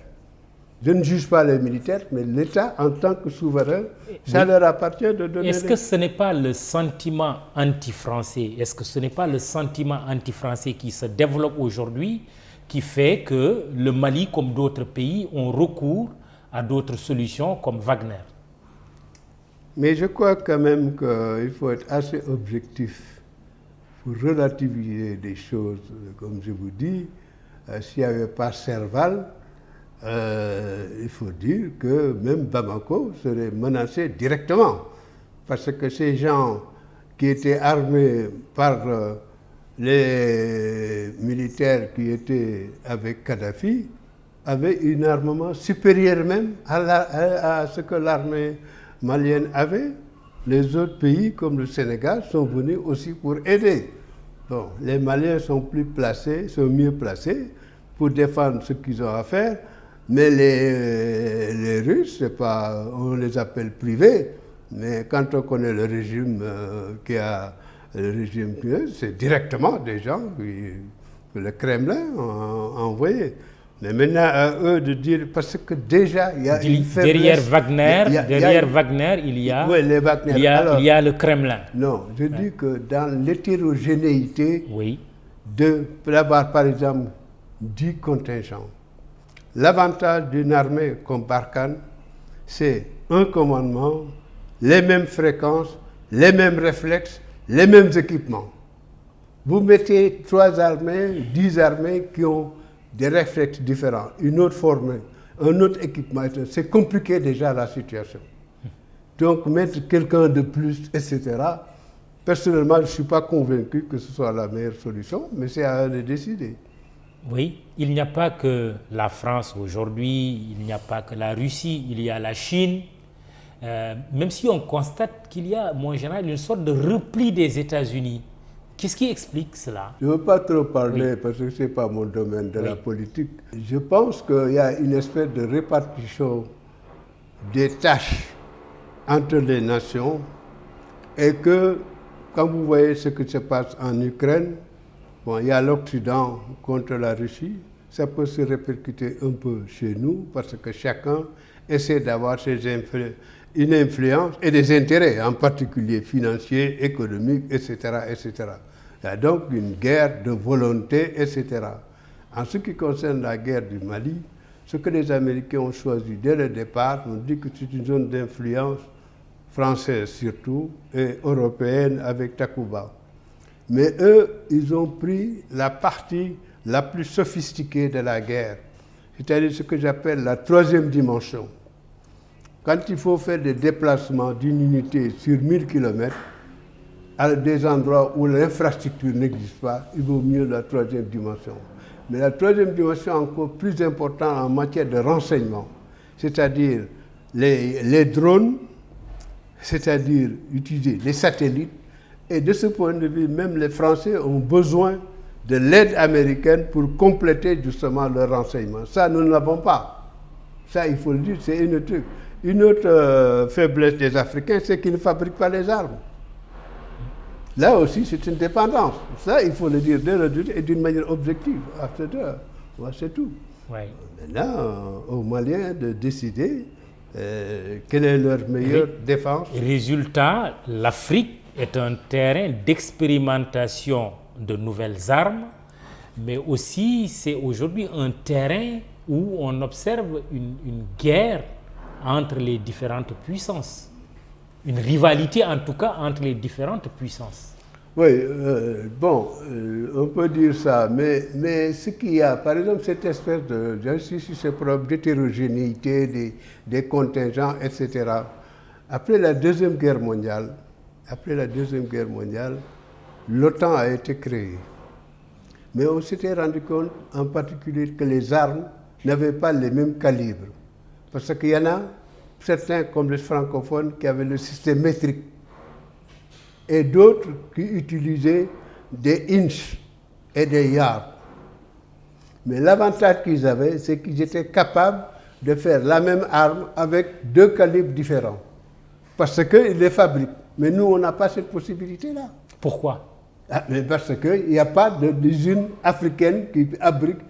Je ne juge pas les militaires, mais l'État, en tant que souverain, ça leur appartient de donner... Est-ce que ce n'est pas le sentiment anti-français, est-ce que ce n'est pas le sentiment anti-français qui se développe aujourd'hui, qui fait que le Mali, comme d'autres pays, ont recours à d'autres solutions comme Wagner? Mais je crois quand même qu'il faut être assez objectif pour relativiser des choses. Comme je vous dis, s'il n'y avait pas Serval, il faut dire que même Bamako serait menacé directement. Parce que ces gens qui étaient armés par les militaires qui étaient avec Kadhafi avaient un armement supérieur même à ce que l'armée malienne avait. Les autres pays, comme le Sénégal, sont venus aussi pour aider. Bon, les Maliens sont mieux placés pour défendre ce qu'ils ont à faire. Mais les Russes, c'est pas, on les appelle privés, mais quand on connaît le régime c'est directement des gens que le Kremlin a envoyés. Mais maintenant, à eux de dire, parce que déjà, il y a une faiblesse. Derrière Wagner, il y a le Kremlin. Non, je dis que dans l'hétérogénéité d'avoir, par exemple, 10 contingents, l'avantage d'une armée comme Barkhane, c'est un commandement, les mêmes fréquences, les mêmes réflexes, les mêmes équipements. Vous mettez 3 armées, 10 armées qui ont des réflexes différents, une autre formée, un autre équipement, c'est compliqué déjà la situation. Donc mettre quelqu'un de plus, etc., personnellement, je ne suis pas convaincu que ce soit la meilleure solution, mais c'est à eux de décider. Oui, il n'y a pas que la France aujourd'hui, il n'y a pas que la Russie, il y a la Chine. Même si on constate qu'il y a, en général, une sorte de repli des États-Unis. Qu'est-ce qui explique cela? Je ne veux pas trop parler parce que ce n'est pas mon domaine de la politique. Je pense qu'il y a une espèce de répartition des tâches entre les nations et que, quand vous voyez ce qui se passe en Ukraine, bon, il y a l'Occident contre la Russie, ça peut se répercuter un peu chez nous parce que chacun essaie d'avoir une influence et des intérêts, en particulier financiers, économiques, etc., etc. Il y a donc une guerre de volonté, etc. En ce qui concerne la guerre du Mali, ce que les Américains ont choisi dès le départ, on dit que c'est une zone d'influence française surtout, et européenne avec Takuba. Mais eux, ils ont pris la partie la plus sophistiquée de la guerre, c'est-à-dire ce que j'appelle la 3e dimension. quand il faut faire des déplacements d'une unité sur 1000 km, à des endroits où l'infrastructure n'existe pas, il vaut mieux la troisième dimension. Mais la troisième dimension est encore plus importante en matière de renseignement, c'est-à-dire les drones, c'est-à-dire utiliser les satellites. Et de ce point de vue, même les Français ont besoin de l'aide américaine pour compléter justement leur renseignement. Ça, nous ne l'avons pas. Ça, il faut le dire, c'est une truc. Une autre faiblesse des Africains, c'est qu'ils ne fabriquent pas les armes. Là aussi, c'est une dépendance. Ça, il faut le dire dès le début et d'une manière objective. C'est tout. Ouais. Maintenant, aux Maliens de décider quelle est leur meilleure défense. Résultat, l'Afrique est un terrain d'expérimentation de nouvelles armes, mais aussi c'est aujourd'hui un terrain où on observe une guerre entre les différentes puissances. Une rivalité en tout cas entre les différentes puissances. Oui, on peut dire ça, mais ce qu'il y a, par exemple, cette espèce d'hétérogénéité des contingents, etc. Après la Deuxième Guerre mondiale, l'OTAN a été créée. Mais on s'était rendu compte en particulier que les armes n'avaient pas les mêmes calibres. Parce qu'il y en a certains, comme les francophones, qui avaient le système métrique. Et d'autres qui utilisaient des inches et des yards. Mais l'avantage qu'ils avaient, c'est qu'ils étaient capables de faire la même arme avec 2 calibres différents. Parce qu'ils les fabriquent. Mais nous, on n'a pas cette possibilité-là. Pourquoi? Mais parce qu'il n'y a pas d'usine africaine qui fabrique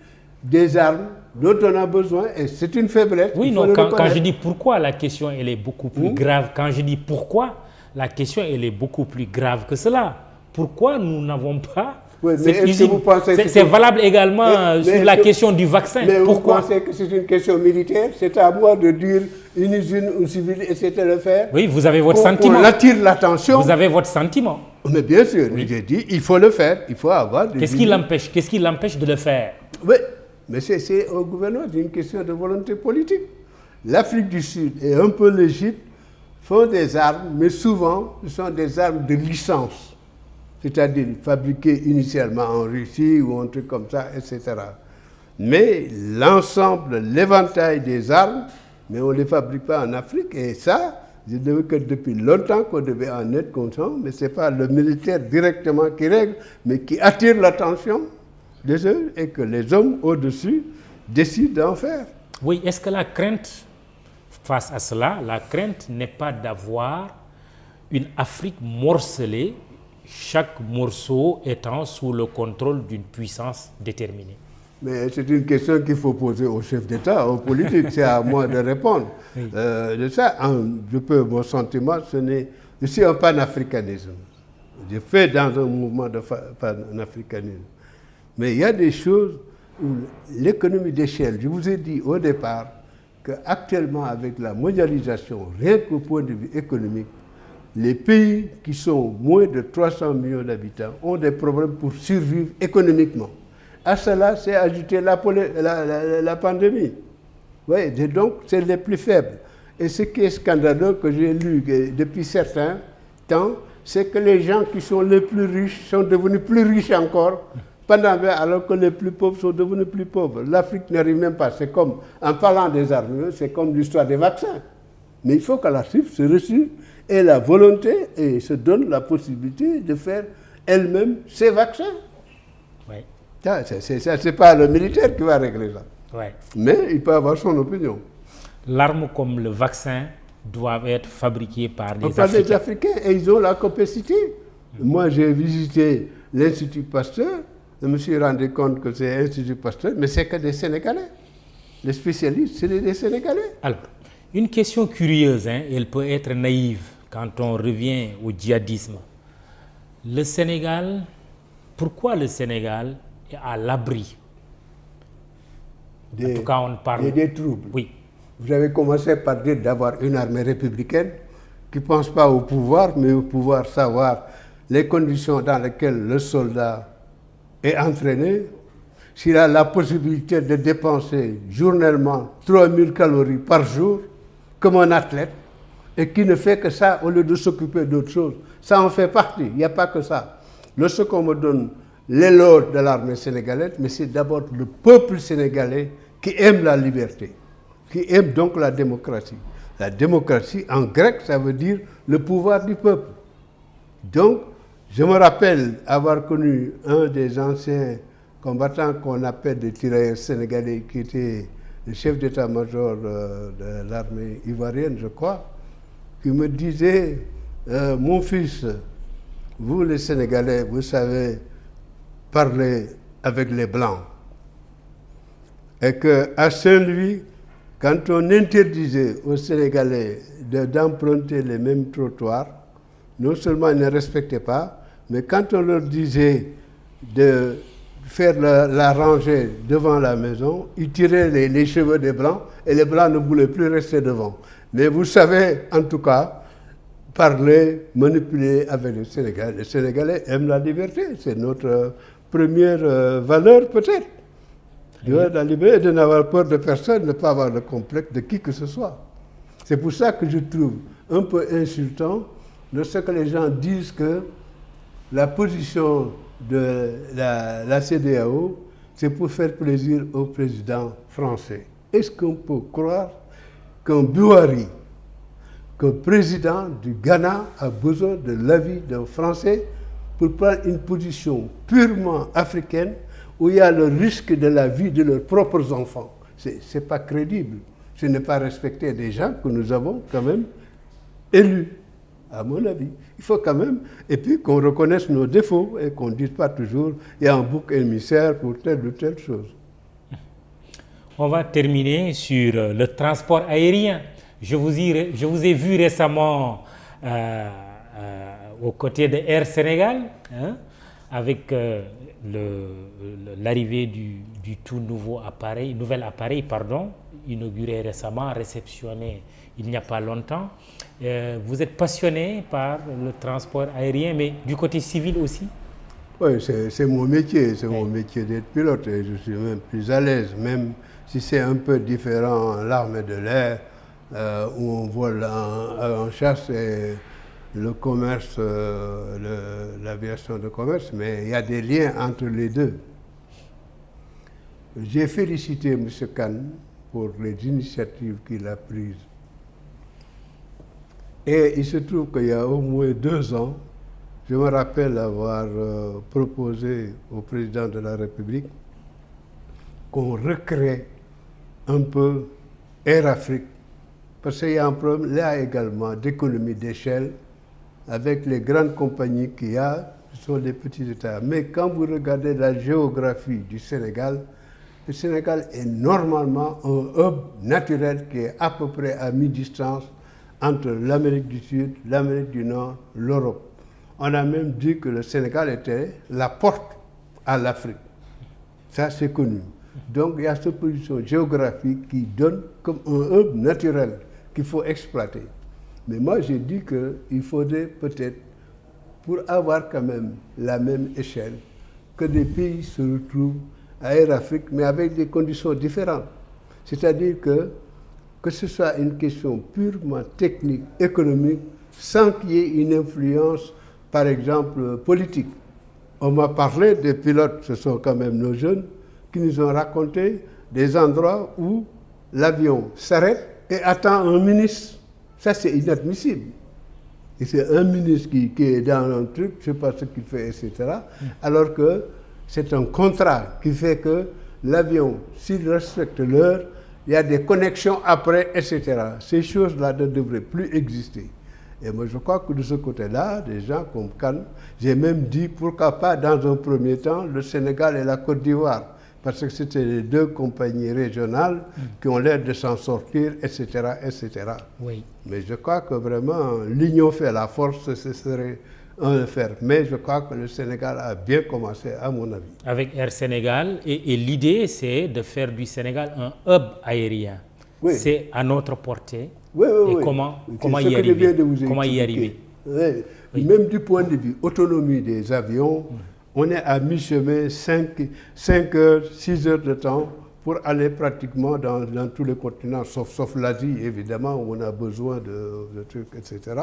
des armes dont on a besoin, et c'est une faiblesse. Oui, non, quand je dis pourquoi, la question elle est beaucoup plus grave. Quand je dis pourquoi, la question elle est beaucoup plus grave que cela. Pourquoi nous n'avons pas cette usine? C'est valable également sur la question du vaccin. Mais pourquoi? vous pensez que c'est une question militaire? C'est à moi de dire une usine ou civile essaie de le faire? Oui, vous avez votre sentiment. On attire l'attention. Vous avez votre sentiment. Mais bien sûr, j'ai dit, il faut le faire. Il faut avoir des Qu'est-ce qui l'empêche de le faire? Oui, mais c'est au gouvernement, c'est une question de volonté politique. L'Afrique du Sud et un peu l'Égypte font des armes, mais souvent, ce sont des armes de licence. C'est-à-dire fabriquées initialement en Russie ou un truc comme ça, etc. Mais l'ensemble, l'éventail des armes, mais on ne les fabrique pas en Afrique. Et ça, je dirais que depuis longtemps qu'on devait en être conscient, mais ce n'est pas le militaire directement qui règle, mais qui attire l'attention des eux et que les hommes au-dessus décident d'en faire. Oui, est-ce que la crainte face à cela, la crainte n'est pas d'avoir une Afrique morcelée, chaque morceau étant sous le contrôle d'une puissance déterminée? Mais c'est une question qu'il faut poser aux chefs d'État, aux politiques, c'est à moi de répondre. Oui. De ça, mon sentiment, je suis un panafricanisme. Je fais dans un mouvement de panafricanisme. Mais il y a des choses où l'économie d'échelle, je vous ai dit au départ qu'actuellement avec la mondialisation, rien qu'au point de vue économique, les pays qui sont moins de 300 millions d'habitants ont des problèmes pour survivre économiquement. À cela, c'est ajouter la pandémie. Oui, et donc, c'est les plus faibles. Et ce qui est scandaleux que j'ai lu depuis certains temps, c'est que les gens qui sont les plus riches sont devenus plus riches encore, alors que les plus pauvres sont devenus plus pauvres. L'Afrique n'arrive même pas. C'est comme, en parlant des armes, c'est comme l'histoire des vaccins. Mais il faut que l'Afrique se reçue ait la volonté et se donne la possibilité de faire elle-même ses vaccins. Oui. C'est pas le militaire qui va régler ça. Oui. Mais il peut avoir son opinion. L'arme comme le vaccin doivent être fabriquées par des Africains. Par des Africains et ils ont la capacité. Moi, j'ai visité l'Institut Pasteur. Je me suis rendu compte que c'est l'Institut Pasteur, mais c'est que des Sénégalais. Les spécialistes, c'est des Sénégalais. Alors, une question curieuse, elle peut être naïve quand on revient au djihadisme. Le Sénégal, pourquoi le Sénégal est à l'abri? En tout cas, on parle... Des troubles. Oui. Vous avez commencé par dire d'avoir une armée républicaine qui ne pense pas au pouvoir, mais au pouvoir savoir les conditions dans lesquelles le soldat est entraîné, s'il a la possibilité de dépenser journellement 3000 calories par jour, comme un athlète et qui ne fait que ça au lieu de s'occuper d'autre chose. Ça en fait partie, il n'y a pas que ça. Lorsqu'on me donne l'éloge de l'armée sénégalaise, mais c'est d'abord le peuple sénégalais qui aime la liberté, qui aime donc la démocratie. La démocratie, en grec, ça veut dire le pouvoir du peuple. Donc, je me rappelle avoir connu un des anciens combattants qu'on appelle des tirailleurs sénégalais, qui était le chef d'état-major de l'armée ivoirienne, je crois, qui me disait, mon fils, vous les Sénégalais, vous savez parler avec les Blancs. Et qu'à Saint-Louis, quand on interdisait aux Sénégalais d'emprunter les mêmes trottoirs, non seulement ils ne respectaient pas, mais quand on leur disait de faire la rangée devant la maison, ils tiraient les cheveux des Blancs et les Blancs ne voulaient plus rester devant. Mais vous savez, en tout cas, parler, manipuler avec les Sénégalais. Les Sénégalais aiment la liberté, c'est notre première valeur peut-être. La liberté de n'avoir peur de personne, de ne pas avoir le complexe de qui que ce soit. C'est pour ça que je trouve un peu insultant lorsque les gens disent que la position de la CEDEAO, c'est pour faire plaisir au président français. Est-ce qu'on peut croire qu'un Buhari, qu'un président du Ghana a besoin de l'avis d'un Français pour prendre une position purement africaine où il y a le risque de la vie de leurs propres enfants? C'est pas crédible. Ce n'est pas respecter des gens que nous avons quand même élus, à mon avis. Il faut quand même, et puis qu'on reconnaisse nos défauts et qu'on ne dise pas toujours il y a un bouc émissaire pour telle ou telle chose. On va terminer sur le transport aérien. Je vous ai vu récemment aux côtés de Air Sénégal, hein, avec l'arrivée du tout nouveau appareil, inauguré récemment, réceptionné il n'y a pas longtemps. Vous êtes passionné par le transport aérien, mais du côté civil aussi? Oui, c'est mon métier, mon métier d'être pilote et je suis même plus à l'aise, même si c'est un peu différent l'armée de l'air, où on vole en chasse et le commerce, l'aviation de commerce, mais il y a des liens entre les deux. J'ai félicité M. Kane pour les initiatives qu'il a prises. Et il se trouve qu'il y a au moins 2 ans, je me rappelle avoir proposé au président de la République qu'on recrée un peu Air Afrique, parce qu'il y a un problème là également d'économie d'échelle avec les grandes compagnies qu'il y a, ce sont des petits États. Mais quand vous regardez la géographie du Sénégal, le Sénégal est normalement un hub naturel qui est à peu près à mi-distance entre l'Amérique du Sud, l'Amérique du Nord, l'Europe. On a même dit que le Sénégal était la porte à l'Afrique. Ça, c'est connu. Donc, il y a cette position géographique qui donne comme un hub naturel qu'il faut exploiter. Mais moi, j'ai dit qu'il faudrait peut-être, pour avoir quand même la même échelle, que des pays se retrouvent à Air Afrique, mais avec des conditions différentes. C'est-à-dire que ce soit une question purement technique, économique, sans qu'il y ait une influence, par exemple, politique. On m'a parlé des pilotes, ce sont quand même nos jeunes, qui nous ont raconté des endroits où l'avion s'arrête et attend un ministre. Ça, c'est inadmissible. Et c'est un ministre qui est dans un truc, je ne sais pas ce qu'il fait, etc. Alors que c'est un contrat qui fait que l'avion, s'il respecte l'heure, il y a des connexions après, etc. Ces choses-là ne devraient plus exister. Et moi, je crois que de ce côté-là, des gens comme Kane, j'ai même dit, pourquoi pas, dans un premier temps, le Sénégal et la Côte d'Ivoire, parce que c'était les 2 compagnies régionales qui ont l'air de s'en sortir, etc., etc. Oui. Mais je crois que vraiment, l'union fait la force, ce serait un faire. Mais je crois que le Sénégal a bien commencé, à mon avis. Avec Air Sénégal, et l'idée, c'est de faire du Sénégal un hub aérien. Oui. C'est à notre portée. Oui, oui, et oui. Comment y arriver? Comment y arriver? Oui. Oui. Même du point de vue autonomie des avions, on est à mi-chemin, 5 heures, 6 heures de temps pour aller pratiquement dans tous les continents, sauf l'Asie, évidemment, où on a besoin de trucs, etc.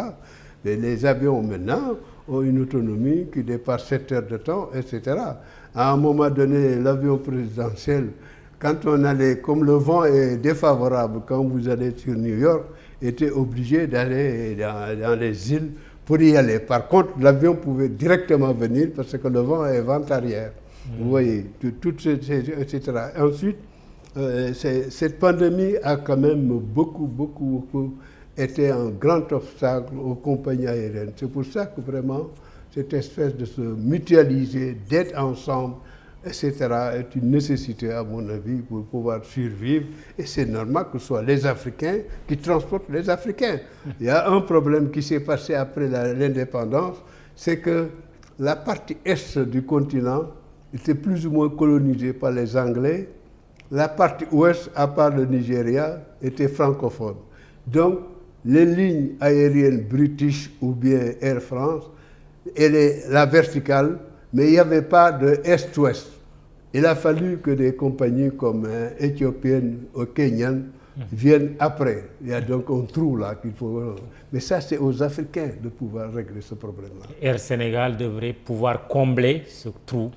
Mais les avions, maintenant, ont une autonomie qui dépasse 7 heures de temps, etc. À un moment donné, l'avion présidentiel, quand on allait, comme le vent est défavorable, quand vous allez sur New York, était obligé d'aller dans les îles pour y aller. Par contre, l'avion pouvait directement venir parce que le vent est vent arrière. Vous voyez, etc. Ensuite, cette pandémie a quand même beaucoup été un grand obstacle aux compagnies aériennes. C'est pour ça que vraiment, cette espèce de se mutualiser, d'être ensemble, etc., est une nécessité, à mon avis, pour pouvoir survivre. Et c'est normal que ce soit les Africains qui transportent les Africains. Il y a un problème qui s'est passé après l'indépendance, c'est que la partie est du continent était plus ou moins colonisée par les Anglais. La partie ouest, à part le Nigeria, était francophone. Donc, les lignes aériennes British ou bien Air France, elle est la verticale, mais il n'y avait pas de est-ouest. Il a fallu que des compagnies comme éthiopiennes ou kenyanes viennent après. Il y a donc un trou là qu'il faut... Mais ça, c'est aux Africains de pouvoir régler ce problème-là. Air Sénégal devrait pouvoir combler ce trou.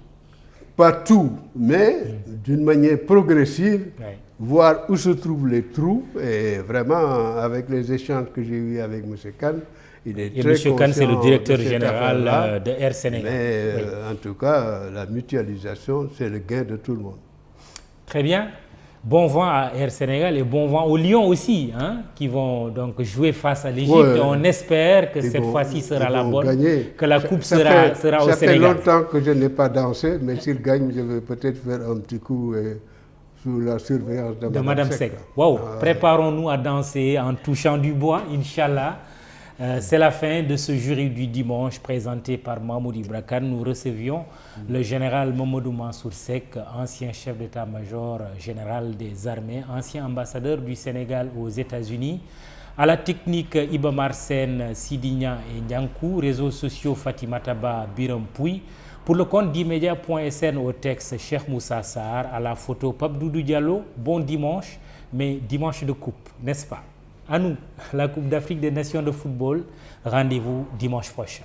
Pas tout, mais d'une manière progressive, voir où se trouvent les trous. Et vraiment, avec les échanges que j'ai eus avec M. Kane, il est très conscient. M. Kane, c'est le directeur général de Air Sénégal. Mais en tout cas, la mutualisation, c'est le gain de tout le monde. Très bien. Bon vent à Air Sénégal et bon vent aux Lions aussi, hein, qui vont donc jouer face à l'Égypte. Ouais, on espère que cette fois-ci sera la bonne, gagner. Que la coupe sera au Sénégal. Ça fait longtemps que je n'ai pas dansé, mais s'ils gagnent, je vais peut-être faire un petit coup sous la surveillance de Madame Seck. Wow. Préparons-nous à danser en touchant du bois, Inch'Allah. C'est la fin de ce jury du dimanche présenté par Mahmoud Ibra Kane. Nous recevions le général Mamadou Mansour Seck, ancien chef d'état-major général des armées, ancien ambassadeur du Sénégal aux États-Unis. À la technique, Iba Marsen, Sidigna et Nyankou. Réseaux sociaux, Fatima Taba, Biram Pouy. Pour le compte d'Imedia.sn au texte, Cheikh Moussa Sarr. À la photo, Pape Doudou Diallo. Bon dimanche, mais dimanche de coupe, n'est-ce pas? À nous, la Coupe d'Afrique des Nations de football. Rendez-vous dimanche prochain.